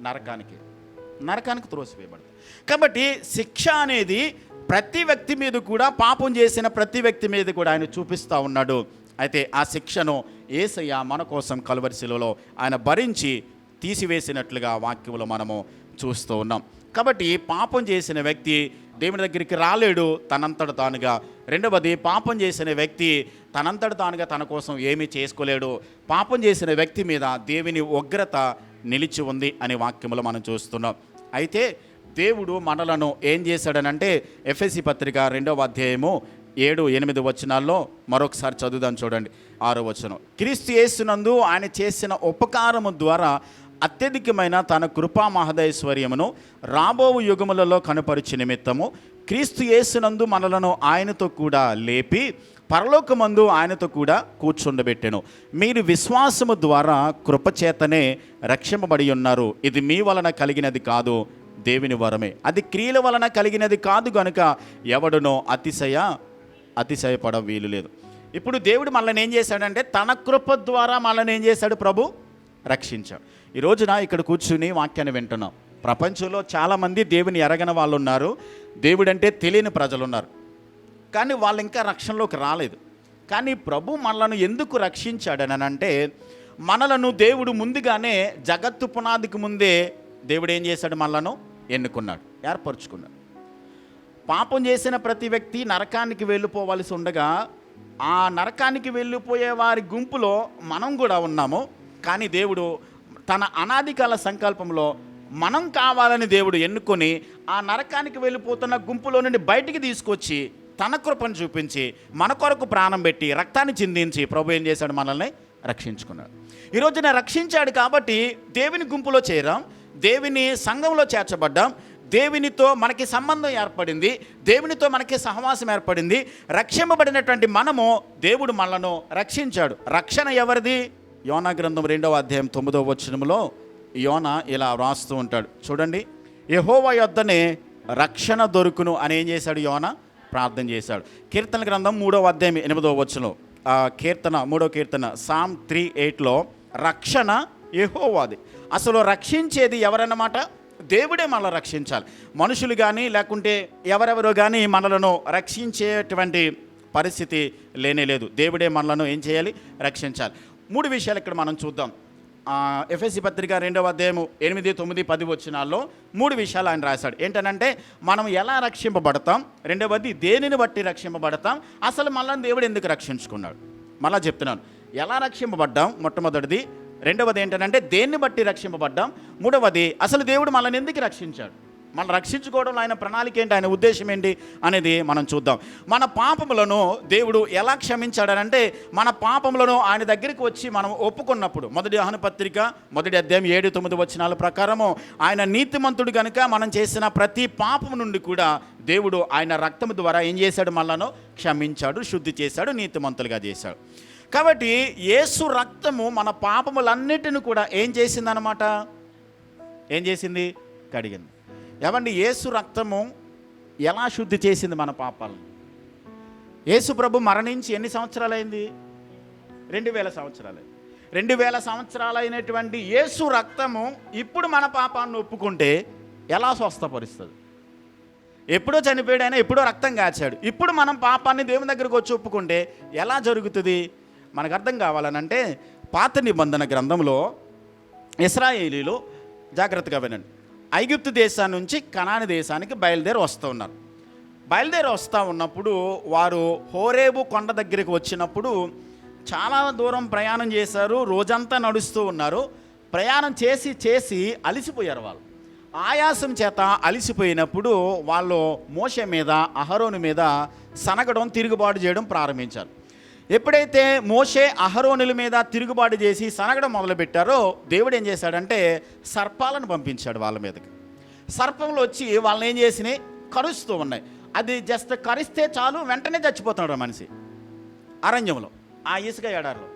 నరకానికి త్రోసివేయబడుతుంది. కాబట్టి శిక్ష అనేది ప్రతి వ్యక్తి మీద కూడా, పాపం చేసిన ప్రతి వ్యక్తి మీద కూడా ఆయన చూపిస్తూ ఉన్నాడు. అయితే ఆ శిక్షను యేసయ్య మన కోసం కలువరి శిలువలో ఆయన భరించి తీసివేసినట్లుగా వాక్యంలో మనము చూస్తూ ఉన్నాం. కాబట్టి పాపం చేసిన వ్యక్తి దేవుని దగ్గరికి రాలేడు తనంతట తానుగా. రెండవది, పాపం చేసిన వ్యక్తి తనంతట తానుగా తన కోసం ఏమీ చేసుకోలేడు. పాపం చేసిన వ్యక్తి మీద దేవుని ఉగ్రత నిలిచి ఉంది అనే వాక్యంలో మనం చూస్తున్నాం. అయితే దేవుడు మనలను ఏం చేశాడనంటే, ఎఫెసీ పత్రిక 2వ అధ్యాయము 7-8 వచనాల్లో మరొకసారి చదువుదాం చూడండి. 6వ వచనం, క్రీస్తు యేసునందు ఆయన చేసిన ఉపకారము ద్వారా అత్యధికమైన తన కృపా మహదైశ్వర్యమును రాబో యుగములలో కనుపరిచి నిమిత్తము క్రీస్తు యేసునందు మనలను ఆయనతో కూడా లేపి పరలోకమందు ఆయనతో కూడా కూర్చుండబెట్టెను. మీరు విశ్వాసము ద్వారా కృపచేతనే రక్షింపబడి ఉన్నారు. ఇది మీ వలన కలిగినది కాదు, దేవుని వరమే. అది క్రియల వలన కలిగినది కాదు గనుక ఎవడునో అతిశయపడ వీలు లేదు. ఇప్పుడు దేవుడు మనల్ని ఏం చేశాడంటే, తన కృప ద్వారా మనల్ని ఏం చేశాడు? ప్రభు రక్షించాడు. ఈ రోజున ఇక్కడ కూర్చుని వాక్యాన్ని వింటున్నాం. ప్రపంచంలో చాలామంది దేవుని ఎరగని వాళ్ళు ఉన్నారు, దేవుడంటే తెలియని ప్రజలు ఉన్నారు, కానీ వాళ్ళు ఇంకా రక్షణలోకి రాలేదు. కానీ ప్రభు మనలను ఎందుకు రక్షించాడని అంటే, మనలను దేవుడు ముందుగానే జగత్తు పునాదికి ముందే దేవుడు ఏం చేశాడు? మనలను ఎన్నుకున్నాడు, ఏర్పరచుకున్నాడు. పాపం చేసిన ప్రతి వ్యక్తి నరకానికి వెళ్ళిపోవలసి ఉండగా, ఆ నరకానికి వెళ్ళిపోయే వారి గుంపులో మనం కూడా ఉన్నాము. కానీ దేవుడు తన అనాదికాల సంకల్పంలో మనం కావాలని దేవుడు ఎన్నుకొని ఆ నరకానికి వెళ్ళిపోతున్న గుంపులో నుండి బయటికి తీసుకొచ్చి తన కృపను చూపించి మన కొరకు ప్రాణం పెట్టి రక్తాన్ని చిందించి ప్రభు ఏం చేశాడు? మనల్ని రక్షించుకున్నాడు. ఈరోజున రక్షించాడు కాబట్టి దేవుని గుంపులో చేరాం, దేవుని సంఘంలో చేర్చబడ్డాం, దేవునితో మనకి సంబంధం ఏర్పడింది, దేవునితో మనకి సహవాసం ఏర్పడింది. రక్షింపబడినటువంటి మనము దేవుడు మనలను రక్షించాడు. రక్షణ ఎవరిది? యోనా గ్రంథం 2వ అధ్యాయం 9వ వచనంలో యోనా ఇలా వ్రాస్తూ ఉంటాడు. చూడండి, యెహోవా యొద్దనే రక్షణ దొరుకును అని ఏం చేశాడు? యోనా ప్రార్థన చేశాడు. కీర్తన గ్రంథం 3వ అధ్యాయం 8వ వచనం, కీర్తన 3వ కీర్తన సామ్ 3:8లో రక్షణ యెహోవాది. అసలు రక్షించేది ఎవరన్నమాట? దేవుడే మనల్ని రక్షించాలి. మనుషులు కానీ లేకుంటే ఎవరెవరో కానీ మనలను రక్షించేటువంటి పరిస్థితి లేనే లేదు. దేవుడే మనలను ఏం చేయాలి? రక్షించాలి. 3 విషయాలు ఇక్కడ మనం చూద్దాం. ఎఫెసీ పత్రిక 2వ అధ్యాయం 8, 9, 10 వచనాల్లో 3 విషయాలు ఆయన రాశాడు. ఏంటనంటే మనం ఎలా రక్షింపబడతాం, రెండవది దేనిని బట్టి రక్షింపబడతాం, అసలు మనల్ని దేవుడు ఎందుకు రక్షించుకున్నాడు. మళ్ళా చెప్తున్నాను, ఎలా రక్షింపబడ్డాం మొట్టమొదటిది, రెండవది ఏంటంటే దేన్ని బట్టి రక్షింపబడ్డాం, మూడవది అసలు దేవుడు మనల్ని ఎందుకు రక్షించాడు, మనం రక్షించుకోవడంలో ఆయన ప్రణాళిక ఏంటి, ఆయన ఉద్దేశం ఏంటి అనేది మనం చూద్దాం. మన పాపములను దేవుడు ఎలా క్షమించాడనంటే మన పాపములను ఆయన దగ్గరికి వచ్చి మనం ఒప్పుకున్నప్పుడు, మొదటి యోహాను పత్రిక 1వ అధ్యాయం 7, 9 వచనాల ప్రకారము ఆయన నీతిమంతుడు కనుక మనం చేసిన ప్రతి పాపము నుండి కూడా దేవుడు ఆయన రక్తము ద్వారా ఏం చేశాడు? మనలను క్షమించాడు, శుద్ధి చేశాడు, నీతిమంతులుగా చేశాడు. కాబట్టి యేసు రక్తము మన పాపములన్నిటిని కూడా ఏం చేసిందనమాట? ఏం చేసింది? కడిగింది. ఏమండి, యేసు రక్తము ఎలా శుద్ధి చేసింది మన పాపాలను? యేసు ప్రభు మరణించి ఎన్ని సంవత్సరాలైంది? 2000 సంవత్సరాలు. 2000 సంవత్సరాలైనటువంటి యేసు రక్తము ఇప్పుడు మన పాపాన్ని ఒప్పుకుంటే ఎలా స్వస్థపరుస్తుంది? ఎప్పుడో చనిపోయాడు ఆయన, ఎప్పుడో రక్తం కాచాడు, ఇప్పుడు మనం పాపాన్ని దేవుని దగ్గరకు వచ్చి ఒప్పుకుంటే ఎలా జరుగుతుంది? మనకు అర్థం కావాలనంటే పాత నిబంధన గ్రంథంలో ఇశ్రాయేలీలు జాగ్రత్తగా వినండి, ఐగుప్తు దేశాన్ని నుంచి కనాను దేశానికి బయలుదేరి వస్తూ ఉన్నప్పుడు వారు హోరేబు కొండ దగ్గరికి వచ్చినప్పుడు చాలా దూరం ప్రయాణం చేశారు, రోజంతా నడుస్తూ ఉన్నారు. ప్రయాణం చేసి అలసిపోయారు. వాళ్ళు ఆయాసం చేత అలసిపోయినప్పుడు వాళ్ళు మోషే మీద, అహరోను మీద సనగడం, తిరుగుబాటు చేయడం ప్రారంభించారు. ఎప్పుడైతే మోషే అహరోనుల మీద తిరుగుబాటు చేసి సనగడం మొదలుపెట్టారో దేవుడు ఏం చేశాడంటే సర్పాలను పంపించాడు వాళ్ళ మీదకి. సర్పంలో వచ్చి వాళ్ళని ఏం చేసినాయి? కరుస్తూ ఉన్నాయి. అది జస్ట్ కరిస్తే చాలు, వెంటనే చచ్చిపోతున్నాడు మనిషి. అరణ్యంలో ఆ ఇసుక ఎడారిలో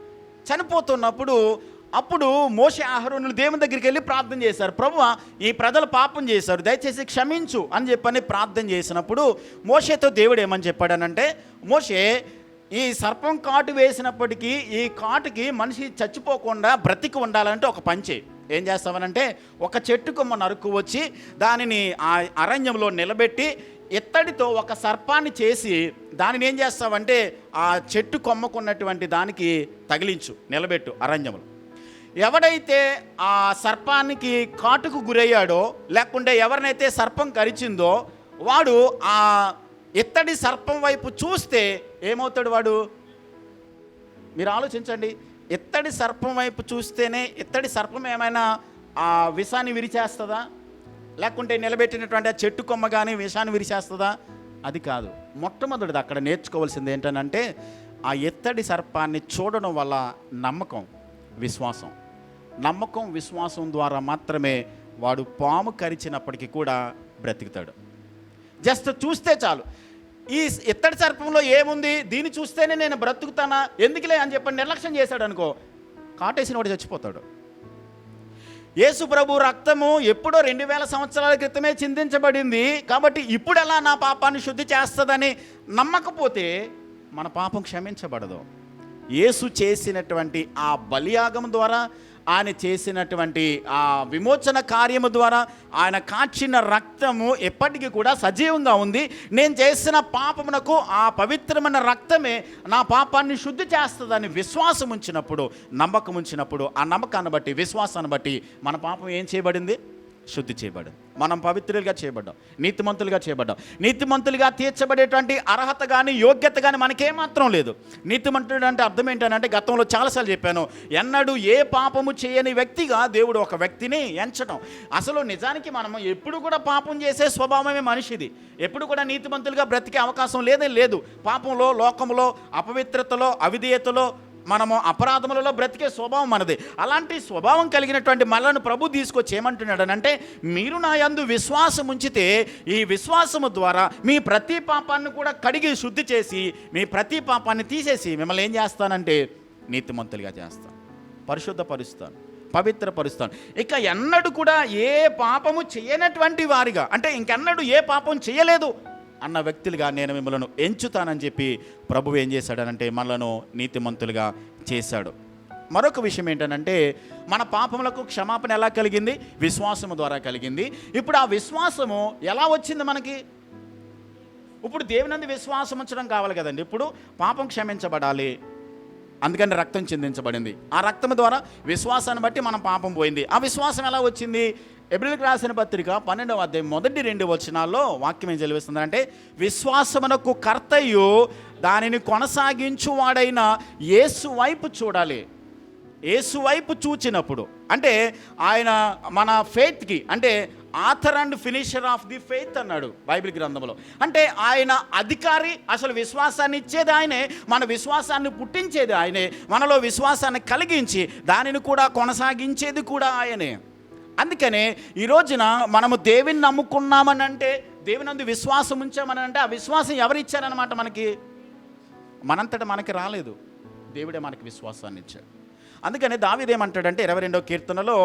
చనిపోతున్నప్పుడు అప్పుడు మోషే అహరోనులు దేవుని దగ్గరికి వెళ్ళి ప్రార్థన చేశారు. ప్రభువా, ఈ ప్రజలు పాపం చేశారు, దయచేసి క్షమించు అని చెప్పని ప్రార్థన చేసినప్పుడు మోషేతో దేవుడు ఏమని చెప్పాడనంటే, మోషే, ఈ సర్పం కాటు వేసినప్పటికీ ఈ కాటుకి మనిషి చచ్చిపోకుండా బ్రతికి ఉండాలంటే ఒక పంచే ఏం చేస్తామనంటే, ఒక చెట్టు కొమ్మ నరుకు వచ్చి దానిని ఆ అరణ్యంలో నిలబెట్టి ఎత్తడితో ఒక సర్పాన్ని చేసి దానిని ఏం చేస్తావంటే ఆ చెట్టు కొమ్మకున్నటువంటి దానికి తగిలించు, నిలబెట్టు అరణ్యంలో. ఎవడైతే ఆ సర్పానికి కాటుకు గురయ్యాడో లేకుంటే ఎవరినైతే సర్పం కరిచిందో వాడు ఆ ఎత్తడి సర్పం వైపు చూస్తే ఏమవుతాడు వాడు? మీరు ఆలోచించండి. ఎత్తడి సర్పం వైపు చూస్తేనే, ఎత్తడి సర్పం ఏమైనా ఆ విషాన్ని విరిచేస్తుందా? లేకుంటే నిలబెట్టినటువంటి ఆ చెట్టు కొమ్మ కానీ విషాన్ని విరిచేస్తుందా? అది కాదు. మొట్టమొదటిది అక్కడ నేర్చుకోవాల్సింది ఏంటనంటే ఆ ఎత్తడి సర్పాన్ని చూడడం వల్ల నమ్మకం, విశ్వాసం ద్వారా మాత్రమే వాడు పాము కరిచినప్పటికీ కూడా బ్రతుకుతాడు. జస్ట్ చూస్తే చాలు. ఈ ఎత్తడి సర్పంలో ఏముంది, దీన్ని చూస్తేనే నేను బ్రతుకుతానా, ఎందుకులే అని చెప్పి నిర్లక్ష్యం చేశాడు అనుకో, కాటేసిన వాడు చచ్చిపోతాడు. యేసు ప్రభు రక్తము ఎప్పుడో 2000 సంవత్సరాల క్రితమే చిందించబడింది కాబట్టి ఇప్పుడు ఎలా నా పాపాన్ని శుద్ధి చేస్తుందని నమ్మకపోతే మన పాపం క్షమించబడదు. యేసు చేసినటువంటి ఆ బలియాగం ద్వారా, ఆయన చేసినటువంటి ఆ విమోచన కార్యము ద్వారా, ఆయన కాచిన రక్తము ఎప్పటికీ కూడా సజీవంగా ఉంది. నేను చేసిన పాపమునకు ఆ పవిత్రమైన రక్తమే నా పాపాన్ని శుద్ధి చేస్తుందని విశ్వాసం ఉంచినప్పుడు, నమ్మకం ఉంచినప్పుడు, ఆ నమ్మకాన్ని బట్టి, విశ్వాసాన్ని బట్టి మన పాపం ఏం చేయబడింది? శుద్ధి చేయబడింది. మనం పవిత్రులుగా చేయబడ్డాం, నీతిమంతులుగా చేయబడ్డాం. నీతిమంతులుగా తీర్చబడేటువంటి అర్హత కానీ యోగ్యత కానీ మనకేమాత్రం లేదు. నీతిమంతుడు అంటే అర్థం ఏంటంటే, గతంలో చాలాసార్లు చెప్పాను, ఎన్నడూ ఏ పాపము చేయని వ్యక్తిగా దేవుడు ఒక వ్యక్తిని ఎంచడం. అసలు నిజానికి మనము ఎప్పుడు కూడా పాపం చేసే స్వభావమే మనిషిది. ఎప్పుడు కూడా నీతిమంతులుగా బ్రతికే అవకాశం లేదు. పాపంలో, లోకంలో, అపవిత్రతలో, అవిధేయతలో, మనము అపరాధములలో బ్రతికే స్వభావం మనది. అలాంటి స్వభావం కలిగినటువంటి మనలను ప్రభు తీసుకొచ్చి ఏమంటున్నాడనంటే, మీరు నా యందు విశ్వాసం ఉంచితే ఈ విశ్వాసము ద్వారా మీ ప్రతి పాపాన్ని కూడా కడిగి శుద్ధి చేసి, మీ ప్రతి పాపాన్ని తీసేసి మిమ్మల్ని ఏం చేస్తానంటే నీతిమంతులుగా చేస్తాను, పరిశుద్ధపరుస్తాను, పవిత్రపరుస్తాను. ఇక ఎన్నడూ కూడా ఏ పాపము చేయనటువంటి వారిగా, అంటే ఇంకెన్నడూ ఏ పాపం చేయలేదు అన్న వ్యక్తులుగా నేను మిమ్మల్ని ఎంచుతానని చెప్పి ప్రభువు ఏం చేశాడనంటే మనలను నీతిమంతులుగా చేశాడు. మరొక విషయం ఏంటంటే, మన పాపములకు క్షమాపణ ఎలా కలిగింది? విశ్వాసము ద్వారా కలిగింది. ఇప్పుడు ఆ విశ్వాసము ఎలా వచ్చింది మనకి? ఇప్పుడు దేవునందు విశ్వాసం ఉంచడం కావాలి కదండి. ఇప్పుడు పాపం క్షమించబడాలి, అందుకని రక్తం చిందించబడింది. ఆ రక్తం ద్వారా విశ్వాసాన్ని బట్టి మన పాపం పోయింది. ఆ విశ్వాసం ఎలా వచ్చింది? ఎబ్రిల్కి రాసిన పత్రిక 12వ అధ్యాయం 1-2 వచనాల్లో వాక్యం ఏం చదివిస్తుందంటే, విశ్వాసమునకు కర్తయు దానిని కొనసాగించువాడైన యేసు వైపు చూడాలి. యేసు వైపు చూచినప్పుడు అంటే ఆయన మన ఫెయిత్కి, అంటే author and finisher of the faith అన్నాడు బైబిల్ గ్రంథంలో. అంటే ఆయన అధికారి, అసలు విశ్వాసాన్ని ఇచ్చేది ఆయనే, మన విశ్వాసాన్ని పుట్టించేది ఆయనే, మనలో విశ్వాసాన్ని కలిగించి దానిని కూడా కొనసాగించేది కూడా ఆయనే. అందుకనే ఈ రోజున మనము దేవుని నమ్ముకున్నామని అంటే, దేవునందు విశ్వాసం ఉంచామని అంటే, ఆ విశ్వాసం ఎవరు ఇచ్చారనమాట? మనకి మనంతటా మనకి రాలేదు, దేవుడే మనకి విశ్వాసాన్ని ఇచ్చాడు. అందుకని దావీదు ఏమంటాడంటే 22వ కీర్తనలో,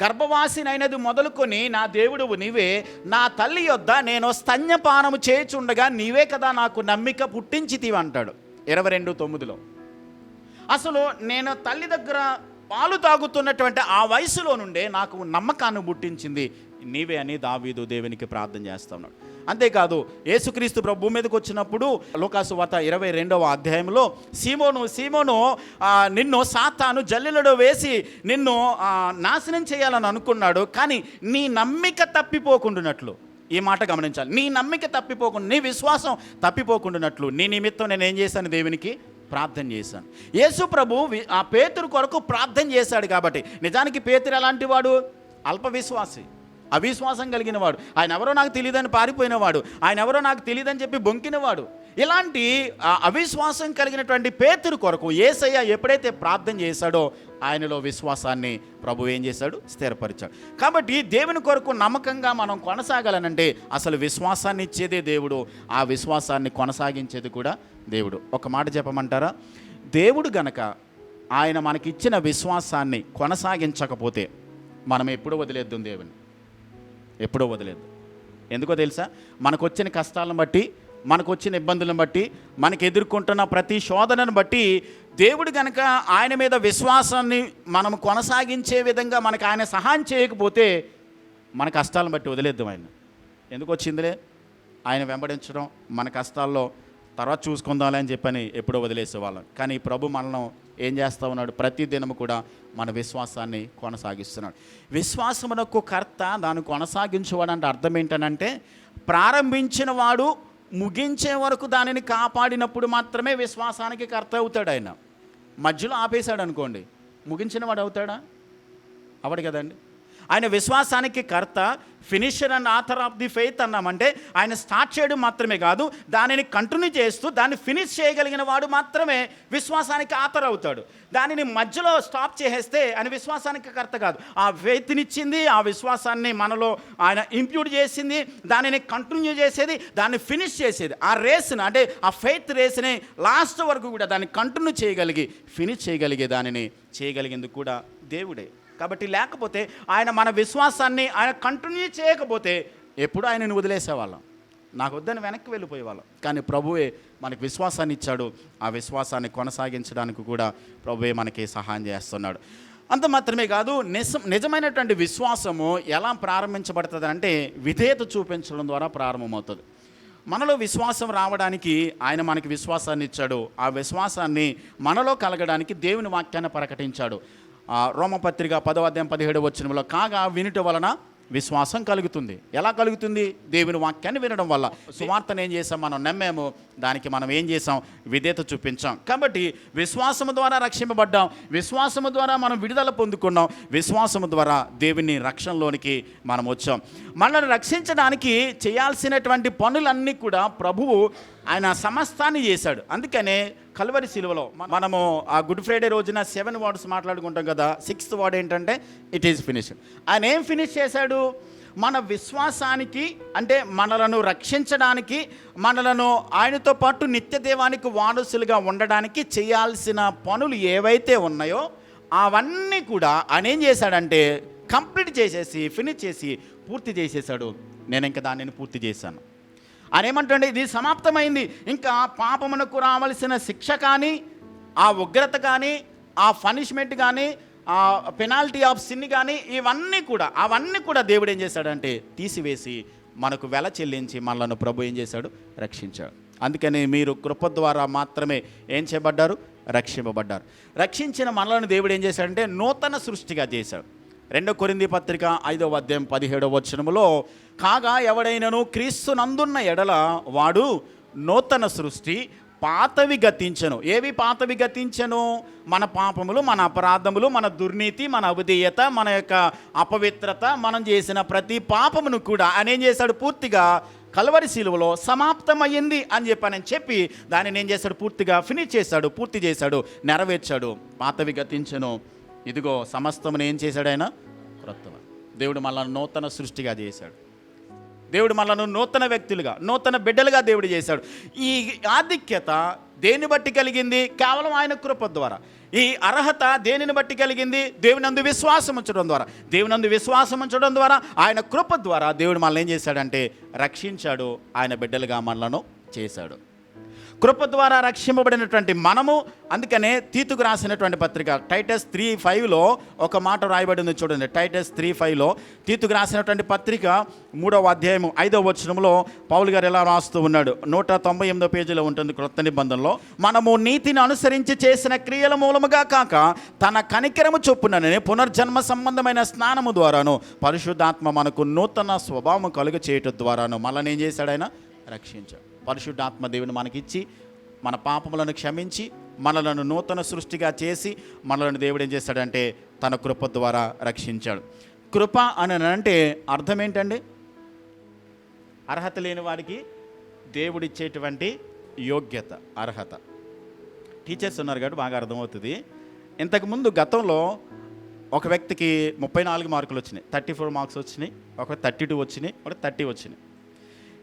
గర్భవాసినైనది మొదలుకొని నా దేవుడువు నీవే, నా తల్లి యొద్ద నేను స్తన్యపానము చేయుచుండగా నీవే కదా నాకు నమ్మిక పుట్టించితివి అంటాడు 22:9లో. అసలు నేను తల్లి దగ్గర పాలు తాగుతున్నటువంటి ఆ వయసులో నుండే నాకు నమ్మకాన్ని పుట్టించింది నీవే అని దావీదు దేవునికి ప్రార్థన చేస్తా ఉన్నాడు. అంతేకాదు, యేసుక్రీస్తు ప్రభు భూమి మీదకి వచ్చినప్పుడు లూకాసు వార్త 22వ అధ్యాయంలో, సీమోను నిన్ను సాతాను జల్లెలలో వేసి నిన్ను నాశనం చేయాలని అనుకున్నాడు, కానీ నీ నమ్మిక తప్పిపోకుండానట్లు, ఈ మాట గమనించాలి, నీ నమ్మిక తప్పిపోకుండా, నీ విశ్వాసం తప్పిపోకుండానట్లు నీ నిమిత్తం నేను ఏం చేశాను? దేవునికి ప్రార్థన చేశాను. యేసు ప్రభు ఆ పేతురు కొరకు ప్రార్థన చేశాడు. కాబట్టి నిజానికి పేతురు ఎలాంటి వాడు? అల్ప విశ్వాసి, అవిశ్వాసం కలిగిన వాడు. ఆయన ఎవరో నాకు తెలియదని పారిపోయినవాడు, ఆయన ఎవరో నాకు తెలియదని చెప్పి బొంకినవాడు. ఇలాంటి అవిశ్వాసం కలిగినటువంటి పేతురు కొరకు యేసయ్య ఎప్పుడైతే ప్రార్థన చేశాడో ఆయనలో విశ్వాసాన్ని ప్రభు ఏం చేశాడు? స్థిరపరిచాడు. కాబట్టి దేవుని కొరకు నమ్మకంగా మనం కొనసాగాలనంటే అసలు విశ్వాసాన్ని ఇచ్చేదే దేవుడు, ఆ విశ్వాసాన్ని కొనసాగించేది కూడా దేవుడు. ఒక మాట చెప్పమంటారా? దేవుడు గనక ఆయన మనకిచ్చిన విశ్వాసాన్ని కొనసాగించకపోతే మనం ఎప్పుడూ వదిలేద్దాం, దేవుని ఎప్పుడో వదిలేదు. ఎందుకో తెలుసా? మనకు వచ్చిన కష్టాలను బట్టి, మనకు వచ్చిన ఇబ్బందులను బట్టి, మనకు ఎదుర్కొంటున్న ప్రతి శోధనను బట్టి దేవుడు కనుక ఆయన మీద విశ్వాసాన్ని మనం కొనసాగించే విధంగా మనకు ఆయన సహాయం చేయకపోతే మన కష్టాలను బట్టి వదిలేద్దాం. ఆయన ఎందుకు వచ్చిందిలే, ఆయన వెంబడించడం, మన కష్టాల్లో తర్వాత చూసుకుందాంలే అని చెప్పని ఎప్పుడో వదిలేసేవాళ్ళం. కానీ ప్రభు మనల్ని ఏం చేస్తూ ఉన్నాడు? ప్రతి దినము కూడా మన విశ్వాసాన్ని కొనసాగిస్తున్నాడు. విశ్వాసమునకు కర్త, దాన్ని కొనసాగించేవాడు అంటే అర్థం ఏంటనంటే, ప్రారంభించిన వాడు ముగించే వరకు దానిని కాపాడినప్పుడు మాత్రమే విశ్వాసానికి కర్త అవుతాడు. ఆయన మధ్యలో ఆపేశాడు అనుకోండి, ముగించిన వాడు అవుతాడా? అవడు కదండి. ఆయన విశ్వాసానికి కర్త, finisher and author of the faith అన్నామంటే ఆయన స్టార్ట్ చేయడం మాత్రమే కాదు, దానిని కంటిన్యూ చేస్తూ దాన్ని ఫినిష్ చేయగలిగిన వాడు మాత్రమే విశ్వాసానికి ఆథర్ అవుతాడు. దానిని మధ్యలో స్టాప్ చేసేస్తే ఆయన విశ్వాసానికి కర్త కాదు. ఆ ఫెయిత్నిచ్చింది, ఆ విశ్వాసాన్ని మనలో ఆయన ఇంప్యూట్ చేసింది, దానిని కంటిన్యూ చేసేది, దాన్ని ఫినిష్ చేసేది, ఆ రేస్ని అంటే ఆ ఫెయిత్ రేస్ని లాస్ట్ వరకు కూడా దాన్ని కంటిన్యూ చేయగలిగి ఫినిష్ చేయగలిగే దానిని చేయగలిగేందుకు కూడా దేవుడే. కాబట్టి లేకపోతే ఆయన మన విశ్వాసాన్ని ఆయన కంటిన్యూ చేయకపోతే ఎప్పుడు ఆయనను వదిలేసేవాళ్ళం, నాకు వద్దని వెనక్కి వెళ్ళిపోయేవాళ్ళం. కానీ ప్రభువే మనకు విశ్వాసాన్ని ఇచ్చాడు, ఆ విశ్వాసాన్ని కొనసాగించడానికి కూడా ప్రభువే మనకి సహాయం చేస్తున్నాడు. అంత మాత్రమే కాదు, నిజమైనటువంటి విశ్వాసము ఎలా ప్రారంభించబడుతుంది అంటే విధేయత చూపించడం ద్వారా ప్రారంభమవుతుంది. మనలో విశ్వాసం రావడానికి ఆయన మనకి విశ్వాసాన్ని ఇచ్చాడు, ఆ విశ్వాసాన్ని మనలో కలగడానికి దేవుని వాక్యాన్ని ప్రకటించాడు. రోమపత్రిక 10వ అధ్యాయం 17వ వచనంలో, కాగా వినుట వలన విశ్వాసం కలుగుతుంది. ఎలా కలుగుతుంది? దేవుని వాక్యాన్ని వినడం వల్ల. సువార్తను ఏం చేసాం? మనం నమ్మాము, దానికి మనం ఏం చేసాం? విధేయత చూపించాం. కాబట్టి విశ్వాసము ద్వారా రక్షింపబడ్డాం, విశ్వాసము ద్వారా మనం విడుదల పొందుకున్నాం, విశ్వాసము ద్వారా దేవుని రక్షణలోనికి మనం వచ్చాం. మనల్ని రక్షించడానికి చేయాల్సినటువంటి పనులన్నీ కూడా ప్రభువు ఆయన సమస్తాన్ని చేశాడు. అందుకనే కల్వరి శిలువలో మనము ఆ గుడ్ ఫ్రైడే రోజున 7 వర్డ్స్ మాట్లాడుకుంటాం కదా. 6th వర్డ్ ఏంటంటే ఇట్ ఈజ్ ఫినిష్డ్. ఆయన ఏం ఫినిష్ చేశాడు? మన విశ్వాసానికి, అంటే మనలను రక్షించడానికి, మనలను ఆయనతో పాటు నిత్యదేవానికి వారసులుగా ఉండడానికి చేయాల్సిన పనులు ఏవైతే ఉన్నాయో అవన్నీ కూడా ఆయన ఏం చేశాడంటే కంప్లీట్ చేసేసి, ఫినిష్ చేసి, పూర్తి చేసేసాడు. నేను ఇంకా దానిని పూర్తి చేశాను. ఆయన ఏమంటే ఇది సమాప్తమైంది. ఇంకా పాపమునకు రావలసిన శిక్ష కానీ, ఆ ఉగ్రత కానీ, ఆ పనిష్మెంట్ కానీ, ఆ పెనాల్టీ ఆఫ్ సిన్ కానీ, అవన్నీ కూడా దేవుడు ఏం చేశాడంటే తీసివేసి మనకు వెల చెల్లించి మనలను ప్రభు ఏం చేశాడు? రక్షించాడు. అందుకని మీరు కృప ద్వారా మాత్రమే ఏం చేయబడ్డారు? రక్షింపబడ్డారు. రక్షించిన మనలను దేవుడు ఏం చేశాడంటే నూతన సృష్టిగా చేశాడు. 2 కొరింథీ పత్రిక 5వ అధ్యాయం 17వ వచనములో, కాగా ఎవడైనను క్రీస్తు నందున్న ఎడల వాడు నూతన సృష్టి, పాతవి గతించెను. ఏవి పాతవి గతించెను? మన పాపములు, మన అపరాధములు, మన దుర్నీతి, మన అవిధేయత, మన యొక్క అపవిత్రత, మనం చేసిన ప్రతి పాపమును కూడా ఆయన ఏం చేశాడు? పూర్తిగా కల్వరి శిలువలో సమాప్తమయ్యింది అని చెప్పి దానిని ఏం చేశాడు? పూర్తిగా ఫినిష్ చేశాడు, పూర్తి చేశాడు, నెరవేర్చాడు. పాతవి గతించెను, ఇదిగో సమస్తమును ఏం చేశాడు? ఆయన క్రొత్తవ. దేవుడు మనల్ని నూతన సృష్టిగా చేశాడు. దేవుడు మనల్ని నూతన వ్యక్తులుగా, నూతన బిడ్డలుగా దేవుడు చేశాడు. ఈ ఆధిక్యత దేన్ని బట్టి కలిగింది? కేవలం ఆయన కృప ద్వారా. ఈ అర్హత దేనిని బట్టి కలిగింది? దేవునందు విశ్వాసం ఉంచడం ద్వారా. దేవునందు విశ్వాసం ఉంచడం ద్వారా, ఆయన కృప ద్వారా దేవుడు మనల్ని ఏం చేశాడంటే రక్షించాడు, ఆయన బిడ్డలుగా మనలను చేశాడు. కృప ద్వారా రక్షింపబడినటువంటి మనము, అందుకనే తీతుకు రాసినటువంటి పత్రిక టైటస్ 3:5లో ఒక మాట రాయబడింది చూడండి. టైటస్ 3:5లో తీతుకు రాసినటువంటి పత్రిక 3వ అధ్యాయం 5వ వచనంలో పౌలు గారు ఎలా రాస్తూ ఉన్నాడు? 198వ పేజీలో ఉంటుంది క్రొత్త నిబంధనలో. మనము నీతిని అనుసరించి చేసిన క్రియల మూలముగా కాక తన కనికరము చొప్పుననే పునర్జన్మ సంబంధమైన స్నానము ద్వారాను పరిశుద్ధాత్మ మనకు నూతన స్వభావం కలుగ చేయటం ద్వారాను మనల్ని ఏం చేశాడు? ఆయన రక్షించాడు. పరిశుద్ధాత్మ దేవుని మనకిచ్చి మన పాపములను క్షమించి మనలను నూతన సృష్టిగా చేసి మనలను దేవుడు ఏం చేశాడంటే తన కృప ద్వారా రక్షించాడు. కృప అని అంటే అర్థం ఏంటండి? అర్హత లేని వాడికి దేవుడిచ్చేటువంటి యోగ్యత, అర్హత. టీచర్స్ ఉన్నారు కాబట్టి బాగా అర్థమవుతుంది. ఇంతకుముందు గతంలో ఒక వ్యక్తికి 34 మార్కులు వచ్చినాయి, 34 మార్క్స్ వచ్చినాయి, ఒక 32 వచ్చినాయి, ఒక 30 వచ్చినాయి.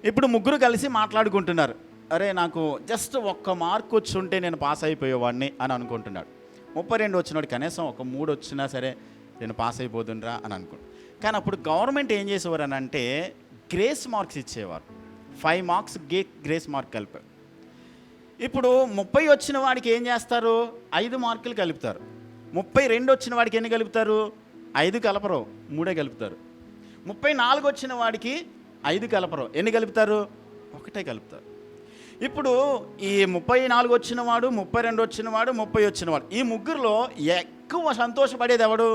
ఇప్పుడు ముగ్గురు కలిసి మాట్లాడుకుంటున్నారు. అరే నాకు జస్ట్ 1 మార్క్ వచ్చి ఉంటే నేను పాస్ అయిపోయేవాడిని అని అనుకుంటున్నాడు. 32 వచ్చినాడు, కనీసం ఒక 3 వచ్చినా సరే నేను పాస్ అయిపోతుండ్రా అని అనుకుంటాను. కానీ అప్పుడు గవర్నమెంట్ ఏం చేసేవారు అని అంటే గ్రేస్ మార్క్స్ ఇచ్చేవారు. 5 మార్క్స్ గ్రేస్ మార్క్ కలిపారు. ఇప్పుడు 30 వచ్చిన వాడికి ఏం చేస్తారు? 5 మార్కులు కలుపుతారు. 32 వచ్చిన వాడికి ఎన్ని కలుపుతారు? 5 కలపరు, 3 కలుపుతారు. 34 వచ్చిన వాడికి 5 కలపరు, ఎన్ని కలుపుతారు? 1 కలుపుతారు. ఇప్పుడు ఈ 34 వచ్చినవాడు, 32 వచ్చినవాడు, 30 వచ్చినవాడు, ఈ ముగ్గురులో ఎక్కువ సంతోషపడేది ఎవడు?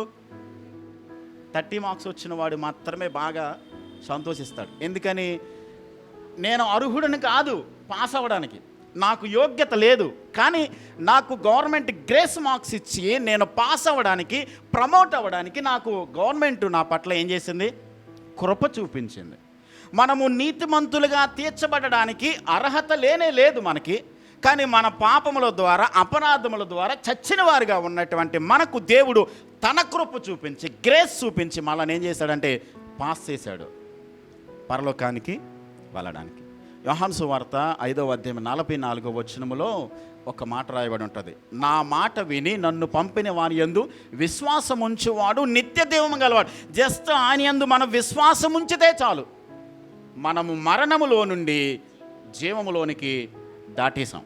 30 మార్క్స్ వచ్చినవాడు మాత్రమే బాగా సంతోషిస్తాడు. ఎందుకని? నేను అర్హుడిని కాదు పాస్ అవ్వడానికి, నాకు యోగ్యత లేదు, కానీ నాకు గవర్నమెంట్ గ్రేస్ మార్క్స్ ఇచ్చి నేను పాస్ అవ్వడానికి, ప్రమోట్ అవ్వడానికి నాకు గవర్నమెంట్ నా పట్ల ఏం చేసింది? కృప చూపించింది. మనము నీతిమంతులుగా తీర్చబడడానికి అర్హత లేనే లేదు మనకి, కానీ మన పాపముల ద్వారా, అపరాధముల ద్వారా చచ్చిన వారిగా ఉన్నటువంటి మనకు దేవుడు తన కృప చూపించి, గ్రేస్ చూపించి మనల్ని ఏం చేశాడంటే పాస్ చేశాడు పరలోకానికి వెళ్ళడానికి. యోహాను సువార్త 5వ అధ్యాయం 44వ వచనములో ఒక మాట రాయబడి ఉంటుంది. నా మాట విని నన్ను పంపిన వాని యందు విశ్వాసం ఉంచువాడు నిత్య జీవము గలవాడు. జస్ట్ ఆయన యందు మనం విశ్వాసం ఉంచితే చాలు, మనము మరణములో నుండి జీవములోనికి దాటేసాం.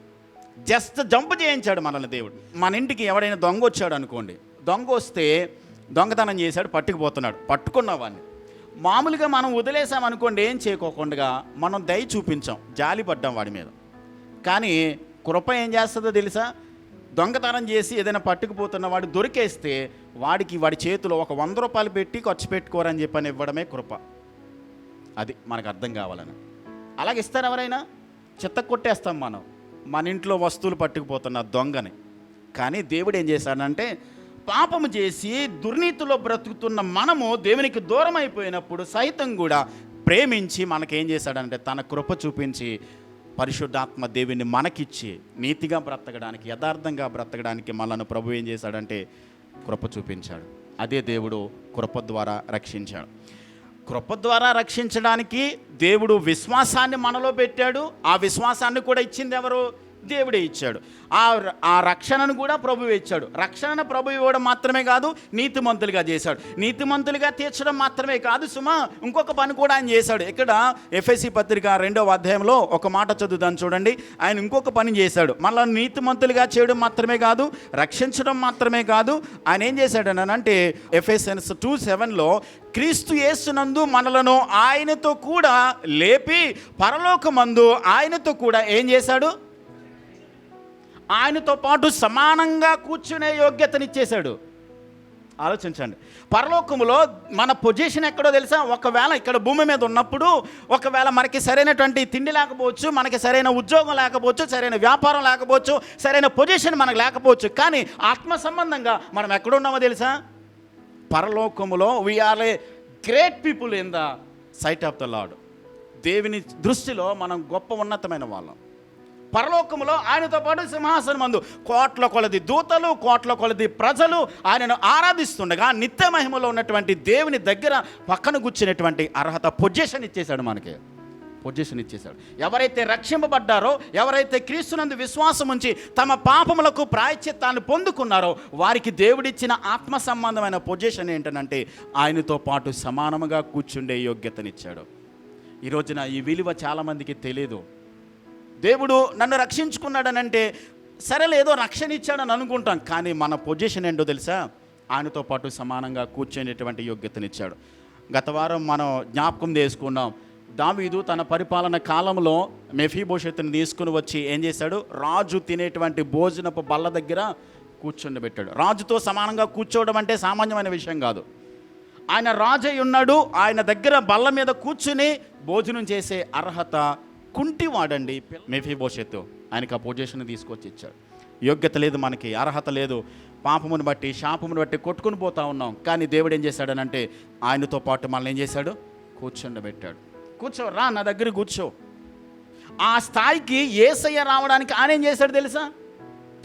జస్ట్ జంప్ చేయించాడు మనల్ని దేవుడు. మన ఇంటికి ఎవడైనా దొంగ వచ్చాడు అనుకోండి, దొంగ వస్తే దొంగతనం చేశాడు, పట్టుకుపోతున్నాడు, పట్టుకున్న వాడిని మామూలుగా మనం వదిలేసామనుకోండి, ఏం చేయకోకుండా మనం దయ చూపించాం, జాలి పడ్డాం వాడి మీద. కానీ కృప ఏం చేస్తుందో తెలుసా? దొంగతనం చేసి ఏదైనా పట్టుకుపోతున్న వాడు దొరికేస్తే వాడి చేతిలో ఒక 100 రూపాయలు పెట్టి ఖర్చు పెట్టుకోరని చెప్పని ఇవ్వడమే కృప. అది మనకు అర్థం కావాలని. అలాగే ఇస్తారు ఎవరైనా? చెత్త కొట్టేస్తాం మనం మన ఇంట్లో వస్తువులు పట్టుకుపోతున్న దొంగని. కానీ దేవుడు ఏం చేశాడంటే, పాపము చేసి దుర్నీతిలో బ్రతుకుతున్న మనము దేవునికి దూరం అయిపోయినప్పుడు సైతం కూడా ప్రేమించి మనకేం చేశాడంటే తన కృప చూపించి పరిశుద్ధాత్మ దేవుని మనకిచ్చి నీతిగా బ్రతకడానికి, యథార్థంగా బ్రతకడానికి మనను ప్రభు ఏం చేశాడంటే కృప చూపించాడు. అదే దేవుడు కృప ద్వారా రక్షించాడు. కృప ద్వారా రక్షించడానికి దేవుడు విశ్వాసాన్ని మనలో పెట్టాడు. ఆ విశ్వాసాన్ని కూడా ఇచ్చింది ఎవరు? దేవుడే ఇచ్చాడు. ఆ రక్షణను కూడా ప్రభువు ఇచ్చాడు. రక్షణను ప్రభు ఇవ్వడం మాత్రమే కాదు, నీతిమంతులుగా చేశాడు. నీతిమంతులుగా తీర్చడం మాత్రమే కాదు సుమా, ఇంకొక పని కూడా ఆయన చేశాడు. ఇక్కడ ఎఫెసీ పత్రిక 2వ అధ్యాయంలో ఒక మాట చదువుదాన్ని చూడండి. ఆయన ఇంకొక పని చేశాడు. మళ్ళీ నీతిమంతులుగా చేయడం మాత్రమే కాదు, రక్షించడం మాత్రమే కాదు, ఆయన ఏం చేశాడు అంటే ఎఫెసియన్స్ 2:7లో క్రీస్తు యేసునందు మనలను ఆయనతో కూడా లేపి పరలోకమందు ఆయనతో కూడా ఏం చేశాడు? ఆయనతో పాటు సమానంగా కూర్చునే యోగ్యతనిచ్చేశాడు. ఆలోచించండి. పరలోకములో మన పొజిషన్ ఎక్కడో తెలుసా? ఒకవేళ ఇక్కడ భూమి మీద ఉన్నప్పుడు ఒకవేళ మనకి సరైనటువంటి తిండి లేకపోవచ్చు, మనకి సరైన ఉద్యోగం లేకపోవచ్చు, సరైన వ్యాపారం లేకపోవచ్చు, సరైన పొజిషన్ మనకు లేకపోవచ్చు, కానీ ఆత్మ సంబంధంగా మనం ఎక్కడున్నామో తెలుసా? పరలోకములో we are a great people in the sight of the Lord. దేవుని దృష్టిలో మనం గొప్ప ఉన్నతమైన వాళ్ళం. పరలోకములో ఆయనతో పాటు సింహాసనం మందు కోట్ల కొలది దూతలు, కోట్ల కొలది ప్రజలు ఆయనను ఆరాధిస్తుండగా నిత్య మహిమలో ఉన్నటువంటి దేవుని దగ్గర పక్కన కూర్చునేటువంటి అర్హత, పొజిషన్ ఇచ్చేశాడు మనకి. పొజిషన్ ఇచ్చేశాడు. ఎవరైతే రక్షింపబడ్డారో, ఎవరైతే క్రీస్తునందు విశ్వాసం ఉంచి తమ పాపములకు ప్రాయశ్చిత్తాన్ని పొందుకున్నారో వారికి దేవుడిచ్చిన ఆత్మ సంబంధమైన పొజిషన్ ఏంటనంటే ఆయనతో పాటు సమానముగా కూర్చుండే యోగ్యతనిచ్చాడు. ఈ రోజున ఈ విలువ చాలామందికి తెలియదు. దేవుడు నన్ను రక్షించుకున్నాడనంటే సరేలే ఏదో రక్షణ ఇచ్చాడని అనుకుంటాం, కానీ మన పొజిషన్ ఏంటో తెలుసా? ఆయనతో పాటు సమానంగా కూర్చునేటువంటి యోగ్యతనిచ్చాడు. గత వారం మనం జ్ఞాపకం చేసుకున్నాం. దావీదు తన పరిపాలన కాలంలో మెఫీబోషెతుని తీసుకుని వచ్చి ఏం చేశాడు? రాజు తినేటువంటి భోజనపు బల్ల దగ్గర కూర్చుండబెట్టాడు. రాజుతో సమానంగా కూర్చోవడం అంటే సామాన్యమైన విషయం కాదు. ఆయన రాజు అయి ఉన్నాడు. ఆయన దగ్గర బల్ల మీద కూర్చుని భోజనం చేసే అర్హత కుంటివాడండి మెఫీబోషెతు. ఆయనకు ఆ పొజిషన్ తీసుకొచ్చి ఇచ్చాడు. యోగ్యత లేదు మనకి, అర్హత లేదు. పాపమును బట్టి శాపమును బట్టి కొట్టుకుని పోతా ఉన్నాం. కానీ దేవుడు ఏం చేశాడనంటే ఆయనతో పాటు మనల్ని ఏం చేశాడు? కూర్చుండబెట్టాడు. కూర్చో, రా నా దగ్గర కూర్చో. ఆ స్థాయికి యేసయ్య రావడానికి ఆయన ఏం చేశాడు తెలుసా?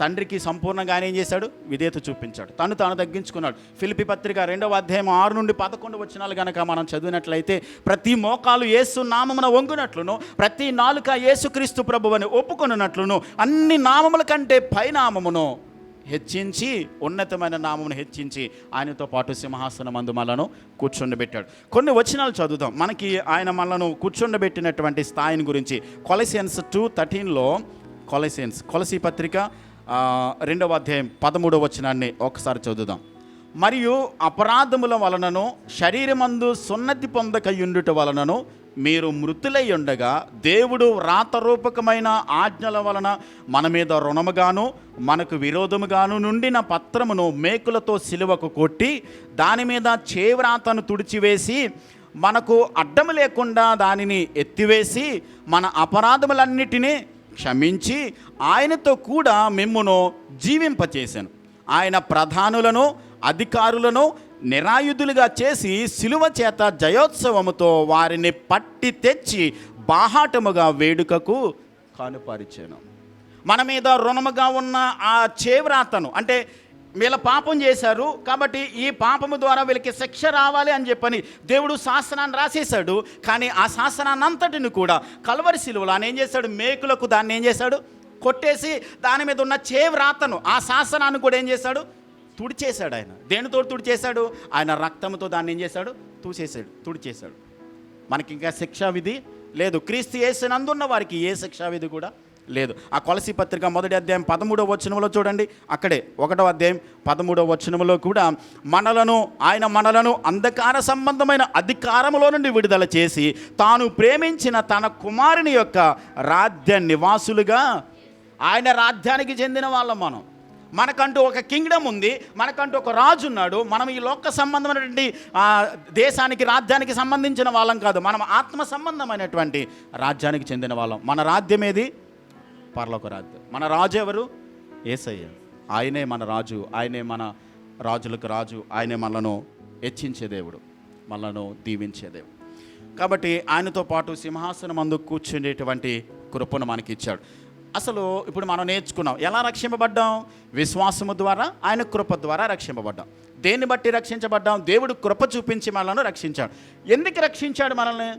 తండ్రికి సంపూర్ణంగా ఆయన ఏం చేశాడు? విధేయత చూపించాడు. తాను తగ్గించుకున్నాడు. ఫిలిప్పీ పత్రిక 2వ అధ్యాయం 6 నుండి 11 వచనాలు కనుక మనం చదివినట్లయితే, ప్రతి మోకాలు యేసు నామమున వంగునట్లును, ప్రతి నాలుక యేసుక్రీస్తు ప్రభువుని ఒప్పుకొనున్నట్లును, అన్ని నామముల కంటే పైనామమును హెచ్చించి, ఉన్నతమైన నామమును హెచ్చించి ఆయనతో పాటు సింహాసనమందు మనను కూర్చుండబెట్టాడు. కొన్ని వచనాలు చదువుదాం. మనకి ఆయన మనను కూర్చుండబెట్టినటువంటి స్థాయిని గురించి కొలసియన్స్ 2:13లో, కొలసీ పత్రిక 2వ అధ్యాయం 13వ వచనాన్ని ఒకసారి చదువుదాం. మరియు అపరాధముల వలనను శరీరమందు సున్నతి పొందకయుండుట వలనను మీరు మృతులై ఉండగా దేవుడు రాతరూపకమైన ఆజ్ఞల వలన మన మీద రుణముగాను మనకు విరోధముగాను నుండిన పత్రమును మేకులతో సిలువకు కొట్టి దాని మీద చేవ్రాతను తుడిచివేసి మనకు అడ్డము లేకుండా దానిని ఎత్తివేసి మన అపరాధములన్నిటినీ క్షమించి ఆయనతో కూడా మిమ్మును జీవింపచేశాను. ఆయన ప్రధానులను అధికారులను నిరాయుధులుగా చేసి సిలువ చేత జయోత్సవముతో వారిని పట్టి తెచ్చి బాహాటముగా వేడుకకు కానుపరిచాను. మన మీద రుణముగా ఉన్న ఆ చేవ్రాతను, అంటే వీళ్ళ పాపం చేశారు కాబట్టి ఈ పాపము ద్వారా వీళ్ళకి శిక్ష రావాలి అని చెప్పని దేవుడు శాసనాన్ని రాసేశాడు. కానీ ఆ శాసనాన్ని అంతటిని కూడా కల్వరి సిలువలో ఆయన ఏం చేశాడు? మేకులకు దాన్ని ఏం చేశాడు? కొట్టేసి దాని మీద ఉన్న చేవ్రాతను, ఆ శాసనాన్ని కూడా ఏం చేశాడు? తుడిచేశాడు. ఆయన దేనితో తుడిచేశాడు? ఆయన రక్తంతో దాన్ని ఏం చేశాడు? తుడిచేశాడు. మనకి ఇంకా శిక్షా విధి లేదు. క్రీస్తు యేసునందున్న వారికి ఏ శిక్షా విధి కూడా లేదు. ఆ కొలసీ పత్రిక 1వ అధ్యాయం 13వ వచనంలో చూడండి. అక్కడే 1వ అధ్యాయం 13వ వచనంలో కూడా ఆయన మనలను అంధకార సంబంధమైన అధికారములో నుండి విడుదల చేసి తాను ప్రేమించిన తన కుమారుని యొక్క రాజ్య నివాసులుగా, ఆయన రాజ్యానికి చెందిన వాళ్ళం మనం. మనకంటూ ఒక కింగ్డమ్ ఉంది, మనకంటూ ఒక రాజు ఉన్నాడు. మనం ఈ లోక సంబంధమైనటువంటి దేశానికి, రాజ్యానికి సంబంధించిన వాళ్ళం కాదు, మనం ఆత్మ సంబంధమైనటువంటి రాజ్యానికి చెందిన వాళ్ళం. మన రాజ్యం ఏది? పరలోక రాజ్యం. మన రాజు ఎవరు? యేసయ్య. ఆయనే మన రాజు, ఆయనే మన రాజులకు రాజు, ఆయనే మనను హెచ్చించే దేవుడు, మనను దీవించే దేవుడు. కాబట్టి ఆయనతో పాటు సింహాసనం మందు కూర్చునేటువంటి కృపను మనకి ఇచ్చాడు. అసలు ఇప్పుడు మనం నేర్చుకున్నాం ఎలా రక్షింపబడ్డాం? విశ్వాసము ద్వారా, ఆయన కృప ద్వారా రక్షింపబడ్డాం. దేన్ని బట్టి రక్షించబడ్డాం? దేవుడు కృప చూపించి మనల్ని రక్షించాడు. ఎందుకు రక్షించాడు మనల్ని?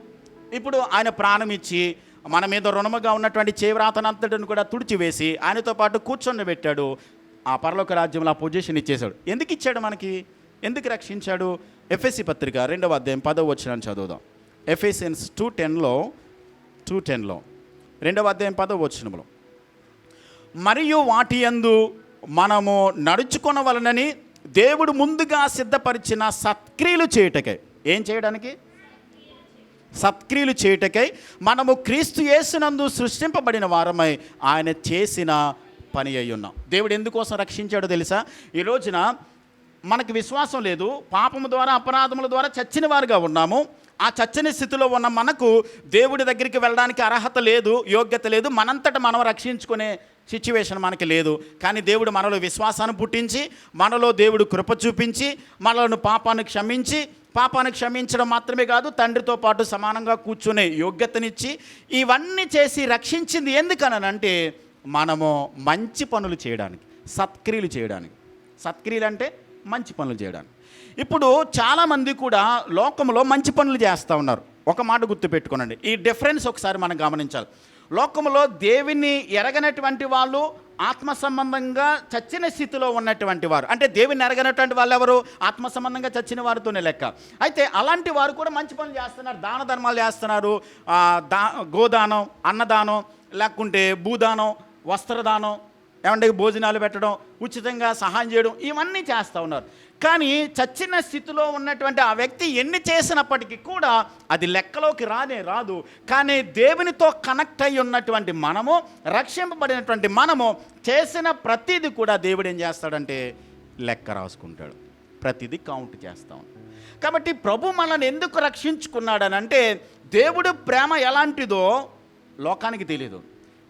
ఇప్పుడు ఆయన ప్రాణం ఇచ్చి మన మీద రుణముగా ఉన్నటువంటి చేవ్రాతనంతటిని కూడా తుడిచివేసి ఆయనతో పాటు కూర్చొని పెట్టాడు. ఆ పరలోక రాజ్యంలో ఆ పొజిషన్ ఇచ్చేశాడు. ఎందుకు ఇచ్చాడు మనకి? ఎందుకు రక్షించాడు? ఎఫెసీ పత్రిక 2వ అధ్యాయం 10వ వచనాన్ని చదువుదాం. ఎఫెసియన్స్ 2:10లో 2వ అధ్యాయం 10వ వచనంలో, మరియు వాటి యందు మనము నడుచుకొనవలనని దేవుడు ముందుగా సిద్ధపరిచిన సత్క్రియలు చేయుటకై. ఏం చేయడానికి? సత్క్రియలు చేయుటకై మనము క్రీస్తు యేసునందు సృష్టింపబడిన వారమై ఆయన చేసిన పని అయి ఉన్నాం. దేవుడు ఎందుకోసం రక్షించాడో తెలుసా? ఈ రోజున మనకి విశ్వాసం లేదు, పాపము ద్వారా, అపరాధముల ద్వారా చచ్చిన వారుగా ఉన్నాము. ఆ చచ్చని స్థితిలో ఉన్న మనకు దేవుడి దగ్గరికి వెళ్ళడానికి అర్హత లేదు, యోగ్యత లేదు, మనంతట మనం రక్షించుకునే సిచ్యువేషన్ మనకి లేదు. కానీ దేవుడు మనలో విశ్వాసాన్ని పుట్టించి, మనలో దేవుడు కృప చూపించి, మనలను పాపాన్ని క్షమించడం మాత్రమే కాదు, తండ్రితో పాటు సమానంగా కూర్చునే యోగ్యతనిచ్చి ఇవన్నీ చేసి రక్షించింది. ఎందుకనంటే మనము మంచి పనులు చేయడానికి, సత్క్రియలు చేయడానికి. సత్క్రియలు అంటే మంచి పనులు చేయడానికి. ఇప్పుడు చాలామంది కూడా లోకంలో మంచి పనులు చేస్తూ ఉన్నారు. ఒక మాట గుర్తుపెట్టుకోనండి, ఈ డిఫరెన్స్ ఒకసారి మనం గమనించాలి. లోకంలో దేవుని ఎరగనటువంటి వాళ్ళు, ఆత్మ సంబంధంగా చచ్చిన స్థితిలో ఉన్నటువంటి వారు, అంటే దేవుని ఎరగనటువంటి వాళ్ళు ఎవరు? ఆత్మ సంబంధంగా చచ్చిన వారితోనే లెక్క. అయితే అలాంటి వారు కూడా మంచి పనులు చేస్తున్నారు, దాన ధర్మాలు చేస్తున్నారు. గోదానం, అన్నదానం, లేకుంటే భూదానం, వస్త్రదానం, ఏమంటే భోజనాలు పెట్టడం, ఉచితంగా సహాయం చేయడం, ఇవన్నీ చేస్తూ ఉన్నారు. కానీ చచ్చిన స్థితిలో ఉన్నటువంటి ఆ వ్యక్తి ఎన్ని చేసినప్పటికీ కూడా అది లెక్కలోకి రాదు. కానీ దేవునితో కనెక్ట్ అయి ఉన్నటువంటి మనము, రక్షింపబడినటువంటి మనము చేసిన ప్రతిదీ కూడా దేవుడు ఏం చేస్తాడంటే లెక్క రాసుకుంటాడు, ప్రతిదీ కౌంట్ చేస్తాం. కాబట్టి ప్రభు మనల్ని ఎందుకు రక్షించుకున్నాడనంటే దేవుడు ప్రేమ ఎలాంటిదో లోకానికి తెలియదు,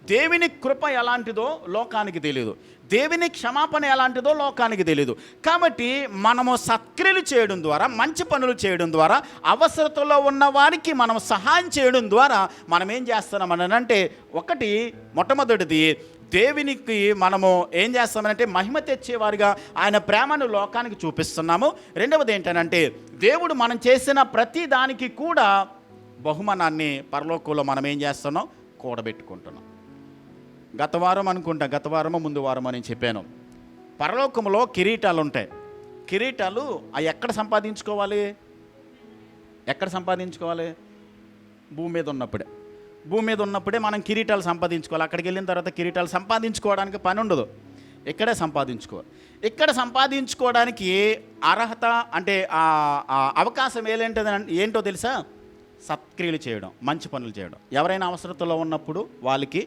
దేవుని కృప ఎలాంటిదో లోకానికి తెలియదు, దేవుని క్షమాపణ ఎలాంటిదో లోకానికి తెలియదు. కాబట్టి మనము సత్క్రియలు చేయడం ద్వారా, మంచి పనులు చేయడం ద్వారా, అవసరతలో ఉన్న వారికి మనం సహాయం చేయడం ద్వారా మనం ఏం చేస్తున్నామనంటే, ఒకటి మొట్టమొదటిది దేవునికి మనము ఏం చేస్తామనంటే మహిమ తెచ్చేవారిగా ఆయన ప్రేమను లోకానికి చూపిస్తున్నాము. రెండవది ఏంటనంటే దేవుడు మనం చేసిన ప్రతి దానికి కూడా బహుమానాన్ని పరలోకంలో మనం ఏం చేస్తున్నాం? కూడబెట్టుకుంటున్నాం. గత వారమో ముందు వారం అని చెప్పాను, పరలోకంలో కిరీటాలు ఉంటాయి. కిరీటాలు అవి ఎక్కడ సంపాదించుకోవాలి? భూమి మీద ఉన్నప్పుడే మనం కిరీటాలు సంపాదించుకోవాలి. అక్కడికి వెళ్ళిన తర్వాత కిరీటాలు సంపాదించుకోవడానికి పని ఉండదు, ఇక్కడే సంపాదించుకోవాలి. ఇక్కడ సంపాదించుకోవడానికి అర్హత అంటే అవకాశం ఏంటో తెలుసా? సత్క్రియలు చేయడం, మంచి పనులు చేయడం, ఎవరైనా అవసరతలో ఉన్నప్పుడు వాళ్ళకి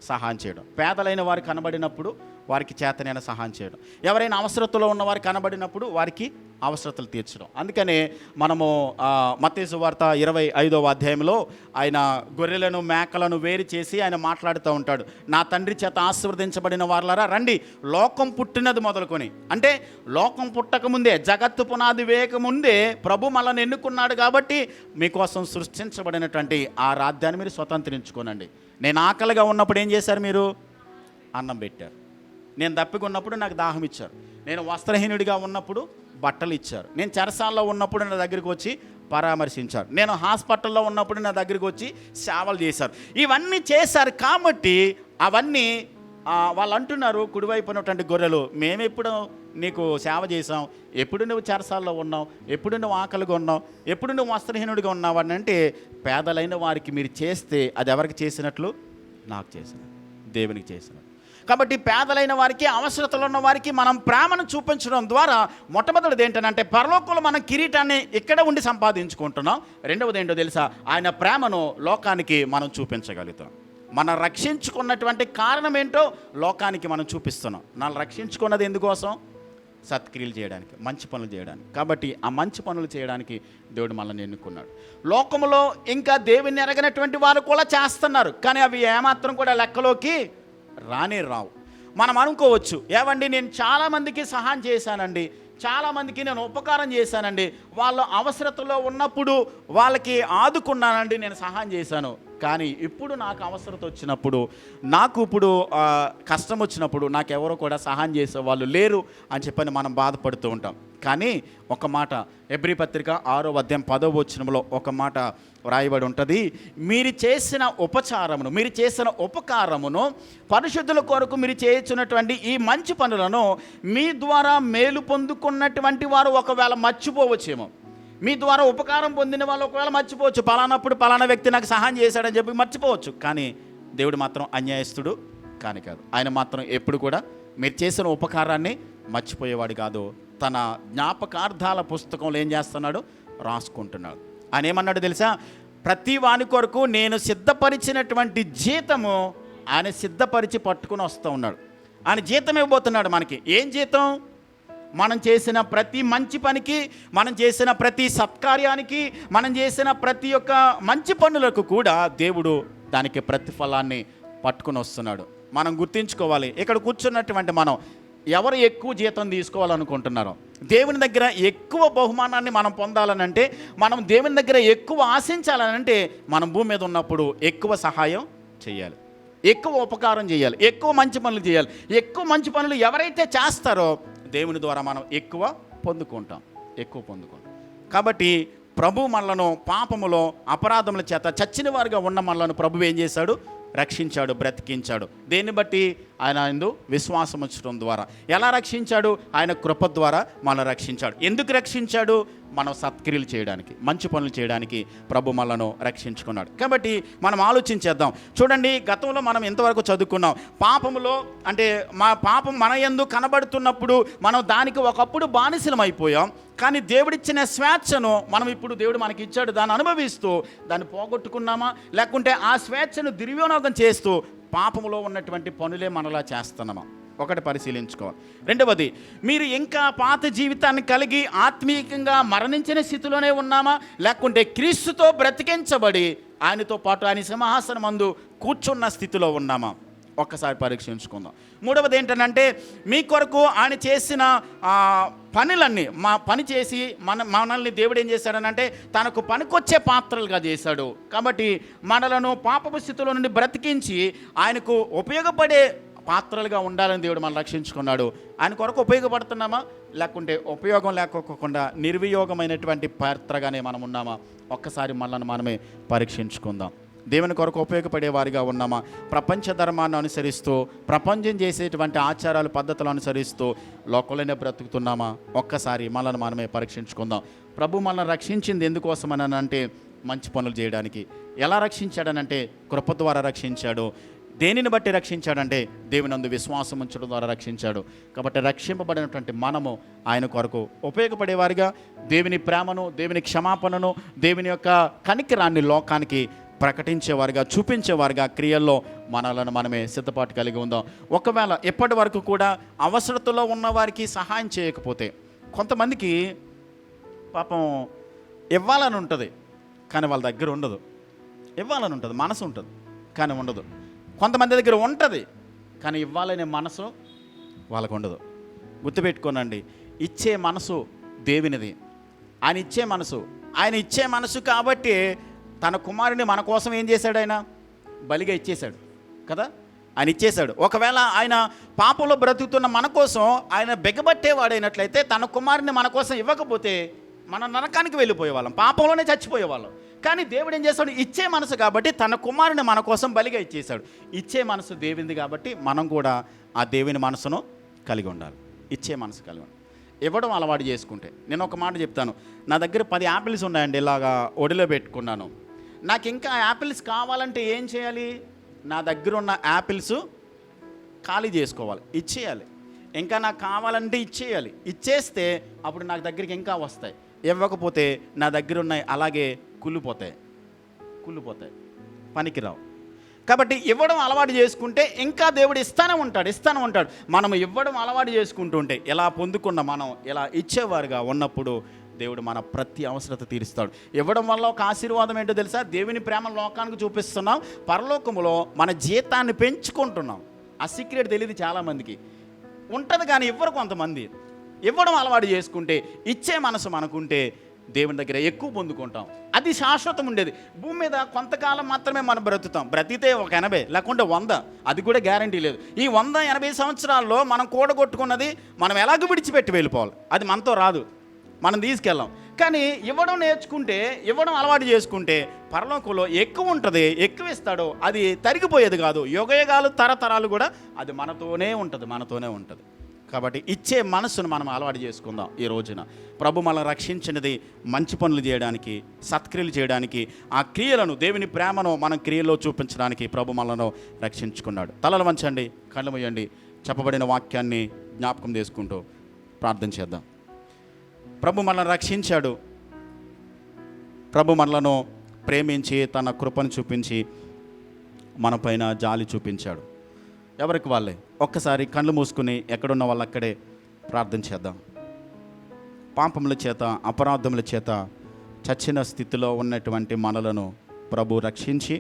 సహాయం చేయడం, పేదలైన వారు కనబడినప్పుడు వారికి చేతనైన సహాయం చేయడం, ఎవరైనా అవసరతలో ఉన్నవారు కనబడినప్పుడు వారికి అవసరతలు తీర్చడం. అందుకనే మనము మత్తయి సువార్త 25వ అధ్యాయంలో ఆయన గొర్రెలను మేకలను వేరు చేసి ఆయన మాట్లాడుతూ ఉంటాడు. నా తండ్రి చేత ఆశీర్వదించబడిన వారులారా రండి, లోకం పుట్టినది మొదలుకొని, అంటే లోకం పుట్టకముందే, జగత్తు పునాది వేయకముందే ప్రభు మనల్ని ఎన్నుకున్నాడు. కాబట్టి మీకోసం సృష్టించబడినటువంటి ఆ రాజ్యాన్ని మీరు స్వతంత్రించుకోనండి. నేను ఆకలిగా ఉన్నప్పుడు ఏం చేశారు? మీరు అన్నం పెట్టారు. నేను దప్పికొన్నప్పుడు నాకు దాహం ఇచ్చారు. నేను వస్త్రహీనుడిగా ఉన్నప్పుడు బట్టలు ఇచ్చారు. నేను చెరసాల్లో ఉన్నప్పుడు నా దగ్గరికి వచ్చి పరామర్శించారు. నేను హాస్పిటల్లో ఉన్నప్పుడు నా దగ్గరికి వచ్చి సేవలు చేశారు. ఇవన్నీ చేశారు. కాబట్టి అవన్నీ వాళ్ళు అంటున్నారు, కుడివైపు ఉన్నటువంటి గొర్రెలు, మేమెప్పుడు నీకు సేవ చేసాం, ఎప్పుడు నువ్వు చెరసాల్లో ఉన్నావు, ఎప్పుడు నువ్వు ఆకలిగా ఉన్నావు, ఎప్పుడు నువ్వు వస్త్రహీనుడిగా ఉన్నావు అని అంటే, పేదలైన వారికి మీరు చేస్తే అది ఎవరికి చేసినట్లు? నాకు చేసినట్లు, దేవునికి చేసినట్లు. కాబట్టి పేదలైన వారికి, అవసరతలు ఉన్న వారికి మనం ప్రేమను చూపించడం ద్వారా మొట్టమొదటిది ఏంటంటే పరలోకంలో మనం కిరీటాన్ని ఇక్కడ ఉండి సంపాదించుకుంటున్నాం. రెండవది ఏంటో తెలుసా? ఆయన ప్రేమను లోకానికి మనం చూపించగలుగుతాం. మనం రక్షించుకున్నటువంటి కారణం ఏంటో లోకానికి మనం చూపిస్తున్నాం. నన్ను రక్షించుకున్నది ఎందుకోసం? సత్క్రియలు చేయడానికి, మంచి పనులు చేయడానికి. కాబట్టి ఆ మంచి పనులు చేయడానికి దేవుడు మనల్ని ఎన్నుకున్నాడు. లోకంలో ఇంకా దేవుని ఎరగనటువంటి వారు కూడా చేస్తున్నారు, కానీ అవి ఏమాత్రం కూడా లెక్కలోకి రానే రావు. మనం అనుకోవచ్చు, ఏవండి నేను చాలామందికి సహాయం చేశానండి, చాలామందికి నేను ఉపకారం చేశానండి, వాళ్ళ అవసరతలో ఉన్నప్పుడు వాళ్ళకి ఆదుకున్నానండి, నేను సహాయం చేశాను. కానీ ఇప్పుడు నాకు అవసరత వచ్చినప్పుడు, నాకు ఇప్పుడు కష్టం వచ్చినప్పుడు నాకెవరో కూడా సహాయం చేసే వాళ్ళు లేరు అని చెప్పని మనం బాధపడుతూ ఉంటాం. కానీ ఒక మాట, ఎబ్రీ పత్రిక 6వ అధ్యాయం 10వ వచనంలో ఒక మాట వ్రాయబడి ఉంటుంది. మీరు చేసిన ఉపచారమును, మీరు చేసిన ఉపకారమును, పరిశుద్ధుల కొరకు మీరు చేయించున్నటువంటి ఈ మంచి పనులను మీ ద్వారా మేలు పొందుకున్నటువంటి వారు ఒకవేళ మర్చిపోవచ్చేమో. మీ ద్వారా ఉపకారం పొందిన వాళ్ళు ఒకవేళ మర్చిపోవచ్చు, పలానప్పుడు పలానా వ్యక్తి నాకు సహాయం చేశాడని చెప్పి మర్చిపోవచ్చు. కానీ దేవుడు మాత్రం అన్యాయస్తుడు కాని కాదు. ఆయన మాత్రం ఎప్పుడు కూడా మీరు చేసిన ఉపకారాన్ని మర్చిపోయేవాడు కాదు. తన జ్ఞాపకార్థాల పుస్తకంలో ఏం చేస్తున్నాడు? రాసుకుంటున్నాడు. ఆయన ఏమన్నాడు తెలుసా? ప్రతి వాని కొరకు నేను సిద్ధపరిచినటువంటి జీతము ఆయన సిద్ధపరిచి పట్టుకుని వస్తూ ఉన్నాడు. ఆయన జీతం ఇవ్వబోతున్నాడు మనకి. ఏం జీతం? మనం చేసిన ప్రతి మంచి పనికి, మనం చేసిన ప్రతి సత్కార్యానికి, మనం చేసిన ప్రతి ఒక్క మంచి పనులకు కూడా దేవుడు దానికి ప్రతిఫలాన్ని పట్టుకుని వస్తున్నాడు. మనం గుర్తుంచుకోవాలి, ఇక్కడ కూర్చున్నటువంటి మనం ఎవరు ఎక్కువ జీతం తీసుకోవాలనుకుంటున్నారో, దేవుని దగ్గర ఎక్కువ బహుమానాన్ని మనం పొందాలనంటే, మనం దేవుని దగ్గర ఎక్కువ ఆశించాలనంటే, మనం భూమి మీద ఉన్నప్పుడు ఎక్కువ సహాయం చేయాలి, ఎక్కువ ఉపకారం చేయాలి, ఎక్కువ మంచి పనులు చేయాలి. ఎక్కువ మంచి పనులు ఎవరైతే చేస్తారో దేవుని ద్వారా మనం ఎక్కువ పొందుకుంటాం. కాబట్టి ప్రభు మనలను పాపములో అపరాధముల చేత చచ్చిన వారుగా ఉన్న మనలను ప్రభు ఏం చేశాడు? రక్షించాడు, బ్రతికించాడు. దేన్ని బట్టి? ఆయన యందు విశ్వాసం ఉంచడం ద్వారా. ఎలా రక్షించాడు? ఆయన కృప ద్వారా మనల్ని రక్షించాడు. ఎందుకు రక్షించాడు? మనం సత్క్రియలు చేయడానికి, మంచి పనులు చేయడానికి ప్రభు మనలను రక్షించుకున్నాడు. కాబట్టి మనం ఆలోచించేద్దాం. చూడండి, గతంలో మనం ఎంతవరకు చదువుకున్నాం? పాపములో అంటే పాపం మన యందు కనబడుతున్నప్పుడు మనం దానికి ఒకప్పుడు బానిసలం అయిపోయాం. కానీ దేవుడిచ్చిన స్వేచ్ఛను మనం ఇప్పుడు దేవుడు మనకి ఇచ్చాడు, దాన్ని అనుభవిస్తూ దాన్ని పోగొట్టుకున్నామా, లేకుంటే ఆ స్వేచ్ఛను దుర్వినియోగం చేస్తూ పాపములో ఉన్నటువంటి పనులే మనలా చేస్తున్నామా? ఒకటి పరిశీలించుకోవాలి. రెండవది, మీరు ఇంకా పాత జీవితాన్ని కలిగి ఆత్మీయంగా మరణించిన స్థితిలోనే ఉన్నామా, లేకుంటే క్రీస్తుతో బ్రతికించబడి ఆయనతో పాటు ఆయన సింహాసనం మందు కూర్చున్న స్థితిలో ఉన్నామా? ఒక్కసారి పరీక్షించుకుందాం. మూడవది ఏంటంటే, మీ కొరకు ఆయన చేసిన పనులన్నీ పని చేసి మనల్ని దేవుడు ఏం చేశాడనంటే తనకు పనికొచ్చే పాత్రలుగా చేశాడు. కాబట్టి మనలను పాపపు స్థితిలో నుండి బ్రతికించి ఆయనకు ఉపయోగపడే పాత్రలుగా ఉండాలని దేవుడు మనం రక్షించుకున్నాడు. ఆయన కొరకు ఉపయోగపడుతున్నామా, లేకుంటే ఉపయోగం లేకోకుండా నిర్వియోగమైనటువంటి పాత్రగానే మనం ఉన్నామా? ఒక్కసారి మనల్ని మనమే పరీక్షించుకుందాం. దేవుని కొరకు ఉపయోగపడే వారిగా ఉన్నామా? ప్రపంచ ధర్మాన్ని అనుసరిస్తూ, ప్రపంచం చేసేటువంటి ఆచారాలు పద్ధతులు అనుసరిస్తూ లోకంలోనే బ్రతుకుతున్నామా? ఒక్కసారి మనల్ని మనమే పరీక్షించుకుందాం. ప్రభు మనల్ని రక్షించింది ఎందుకోసమని అంటే మంచి పనులు చేయడానికి. ఎలా రక్షించాడనంటే కృప ద్వారా రక్షించాడు. దేనిని బట్టి రక్షించాడంటే దేవునందు విశ్వాసం ఉంచడం ద్వారా రక్షించాడు. కాబట్టి రక్షింపబడినటువంటి మనము ఆయన కొరకు ఉపయోగపడేవారిగా దేవుని ప్రేమను, దేవుని క్షమాపణను, దేవుని యొక్క కనికరాన్ని లోకానికి ప్రకటించేవారుగా, చూపించేవారుగా క్రియల్లో మనలను మనమే సిద్ధపాటు కలిగి ఉందాం. ఒకవేళ ఎప్పటి వరకు కూడా అవసరతలో ఉన్నవారికి సహాయం చేయకపోతే, కొంతమందికి పాపం ఇవ్వాలని ఉంటుంది కానీ వాళ్ళ దగ్గర ఉండదు. ఇవ్వాలని ఉంటుంది, మనసు ఉంటుంది కానీ ఉండదు. కొంతమంది దగ్గర ఉంటుంది కానీ ఇవ్వాలనే మనసు వాళ్ళకు ఉండదు. గుర్తుపెట్టుకోనండి, ఇచ్చే మనసు దేవునిది. ఆయన ఇచ్చే మనసు కాబట్టి తన కుమారుని మన కోసం ఏం చేశాడు? ఆయన బలిగా ఇచ్చేశాడు కదా, ఆయన ఇచ్చేశాడు. ఒకవేళ ఆయన పాపంలో బ్రతుకుతున్న మన కోసం ఆయన బెగబట్టేవాడైనట్లయితే తన కుమారుని మన కోసం ఇవ్వకపోతే మన నరకానికి వెళ్ళిపోయేవాళ్ళం, పాపంలోనే చచ్చిపోయేవాళ్ళం. కానీ దేవుడు ఏం చేస్తాడు? ఇచ్చే మనసు కాబట్టి తన కుమారుని మన కోసం బలిగా ఇచ్చేశాడు. ఇచ్చే మనసు దేవునిది కాబట్టి మనం కూడా ఆ దేవుని మనసును కలిగి ఉండాలి. ఇచ్చే మనసు కలిగి ఉండాలి. ఇవ్వడం అలవాటు చేసుకుంటే, నేను ఒక మాట చెప్తాను. నా దగ్గర 10 యాపిల్స్ ఉన్నాయండి, ఇలాగా ఒడిలో పెట్టుకున్నాను. నాకు ఇంకా యాపిల్స్ కావాలంటే ఏం చేయాలి? నా దగ్గర ఉన్న యాపిల్స్ ఖాళీ చేసుకోవాలి, ఇచ్చేయాలి. ఇంకా నాకు కావాలంటే ఇచ్చేయాలి. ఇచ్చేస్తే అప్పుడు నాకు దగ్గరికి ఇంకా వస్తాయి. ఇవ్వకపోతే నా దగ్గర ఉన్నాయి అలాగే కుళ్ళిపోతాయి, పనికిరావు. కాబట్టి ఇవ్వడం అలవాటు చేసుకుంటే ఇంకా దేవుడు ఇస్తానే ఉంటాడు. మనం ఇవ్వడం అలవాటు చేసుకుంటూ ఉంటే ఎలా పొందుకున్న మనం ఎలా ఇచ్చేవారుగా ఉన్నప్పుడు దేవుడు మన ప్రతి అవసరత తీరుస్తాడు. ఇవ్వడం వల్ల ఒక ఆశీర్వాదం ఏంటో తెలుసా? దేవుని ప్రేమ లోకానికి చూపిస్తున్నాం, పరలోకములో మన జీతాన్ని పెంచుకుంటున్నాం. ఆ సీక్రెట్ తెలియదు చాలామందికి. ఉంటుంది కానీ ఇవ్వరు కొంతమంది. ఇవ్వడం అలవాటు చేసుకుంటే, ఇచ్చే మనసు మనకుంటే దేవుని దగ్గర ఎక్కువ పొందుకుంటాం. అది శాశ్వతం ఉండేది. భూమి మీద కొంతకాలం మాత్రమే మనం బ్రతికితే ఒక 80 లేకుంటే 100, అది కూడా గ్యారంటీ లేదు. ఈ 100-80 సంవత్సరాల్లో మనం కూడగొట్టుకున్నది మనం ఎలాగ విడిచిపెట్టి వెళ్ళిపోవాలి. అది మనతో రాదు, మనం తీసుకెళ్ళాం. కానీ ఇవ్వడం నేర్చుకుంటే, ఇవ్వడం అలవాటు చేసుకుంటే పరలోకంలో ఎక్కువ ఉంటుంది, ఎక్కువ ఇస్తాడో అది తరిగిపోయేది కాదు. యుగయుగాలు తరతరాలు కూడా అది మనతోనే ఉంటుంది. కాబట్టి ఇచ్చే మనసును మనం అలవాటు చేసుకుందాం. ఈ రోజున ప్రభు మనల్ని రక్షించినది మంచి పనులు చేయడానికి, సత్క్రియలు చేయడానికి, ఆ క్రియలను, దేవుని ప్రేమను మనం క్రియల్లో చూపించడానికి ప్రభు మనలను రక్షించుకున్నాడు. తలలు వంచండి, కళ్ళు మూయండి. చెప్పబడిన వాక్యాన్ని జ్ఞాపకం చేసుకుంటూ ప్రార్థన చేద్దాం. ప్రభు మనల్ని రక్షించాడు. ప్రభు మనలను ప్రేమించి తన కృపను చూపించి మన పైన జాలి చూపించాడు. ఎవరికి వాళ్ళే ఒక్కసారి కళ్ళు మూసుకుని ఎక్కడున్న వాళ్ళు అక్కడే ప్రార్థన చేద్దాం. పాపముల చేత, అపరాధముల చేత చచ్చిన స్థితిలో ఉన్నటువంటి మనలను ప్రభు రక్షించి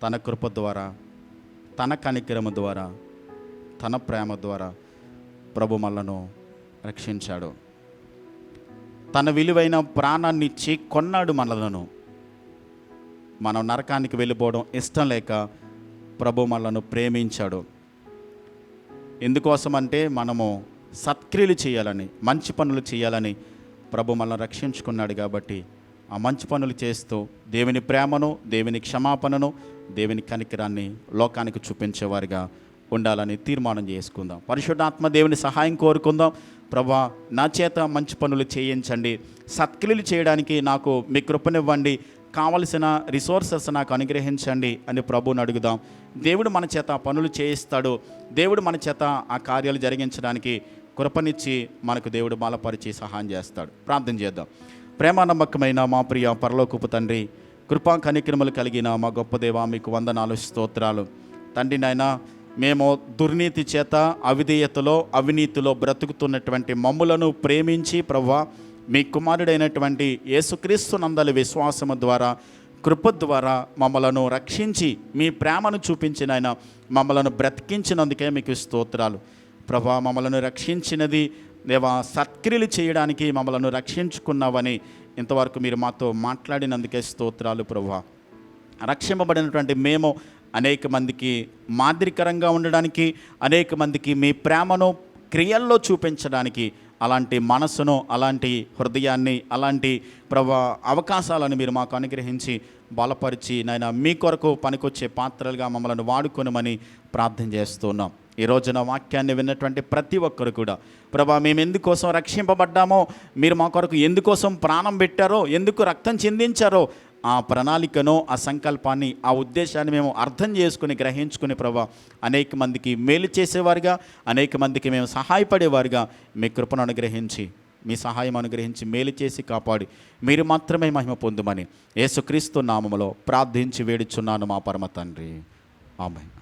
తన కృప ద్వారా, తన కనికరము ద్వారా, తన ప్రేమ ద్వారా ప్రభు మనలను రక్షించాడు. తన విలువైన ప్రాణాన్ని ఇచ్చి కొన్నాడు మనలను. మనం నరకానికి వెళ్ళిపోవడం ఇష్టం లేక ప్రభు మనలను ప్రేమించాడు. ఎందుకోసమంటే మనము సత్క్రియలు చేయాలని, మంచి పనులు చేయాలని ప్రభు మనల్ని రక్షించుకున్నాడు. కాబట్టి ఆ మంచి పనులు చేస్తూ దేవుని ప్రేమను, దేవుని క్షమాపణను, దేవుని కనికరాన్ని లోకానికి చూపించేవారిగా ఉండాలని తీర్మానం చేసుకుందాం. పరిశుద్ధాత్మ దేవుని సహాయం కోరుకుందాం. ప్రభా, నా చేత మంచి పనులు చేయించండి, సత్క్రియలు చేయడానికి నాకు మీ కృపనివ్వండి, కావలసిన రిసోర్సెస్ నాకు అనుగ్రహించండి అని ప్రభువుని అడుగుదాం. దేవుడు మన చేత పనులు చేయిస్తాడు. దేవుడు మన చేత ఆ కార్యాలు జరిగించడానికి కృపనిచ్చి మనకు దేవుడు బలపరిచి సహాయం చేస్తాడు. ప్రార్థన చేద్దాం. ప్రేమ నమ్మకమైన మా ప్రియ పరలోకపు తండ్రి, కృపా కనికరములు కలిగిన మా గొప్ప దేవా, మీకు వందనాలు, స్తోత్రాలు. తండ్రి నాయనా, మేము దుర్నీతి చేత, అవిధేయతలో, అవినీతిలో బ్రతుకుతున్నటువంటి మమ్ములను ప్రేమించి ప్రభువా, మీ కుమారుడైనటువంటి యేసుక్రీస్తు నందలి విశ్వాసము ద్వారా, కృప ద్వారా మమ్మలను రక్షించి మీ ప్రేమను చూపించిన ఆయన మమ్మలను బ్రతికించినందుకే మీకు స్తోత్రాలు. ప్రభా, మమ్మలను రక్షించినది దేవా సత్క్రియలు చేయడానికి మమ్మలను రక్షించుకున్నావని ఇంతవరకు మీరు మాతో మాట్లాడినందుకే స్తోత్రాలు. ప్రభా, రక్షింపబడినటువంటి మేము అనేక మందికి మాదిరికరంగా ఉండడానికి, అనేక మందికి మీ ప్రేమను క్రియల్లో చూపించడానికి అలాంటి మనసును, అలాంటి హృదయాన్ని, అలాంటి అవకాశాలను మీరు మాకు అనుగ్రహించి బలపరిచి నాయన మీ కొరకు పనికొచ్చే పాత్రలుగా మమ్మల్ని వాడుకొనమని ప్రార్థన చేస్తున్నాం. ఈ రోజున వాక్యాన్ని విన్నటువంటి ప్రతి ఒక్కరు కూడా మేము ఎందుకోసం రక్షింపబడ్డామో, మీరు మా కొరకు ఎందుకోసం ప్రాణం పెట్టారో, ఎందుకు రక్తం చిందించారో ఆ ప్రణాళికను, ఆ సంకల్పాన్ని, ఆ ఉద్దేశాన్ని మేము అర్థం చేసుకుని, గ్రహించుకుని అనేక మందికి మేలు చేసేవారుగా, అనేక మందికి మేము సహాయపడేవారుగా మీ కృపను అనుగ్రహించి, మీ సహాయం అనుగ్రహించి, మేలు చేసి కాపాడి మీరు మాత్రమే మహిమ పొందుమని యేసుక్రీస్తు నామములో ప్రార్థించి వేడుచున్నాను మా పరమ తండ్రి. ఆమేన్.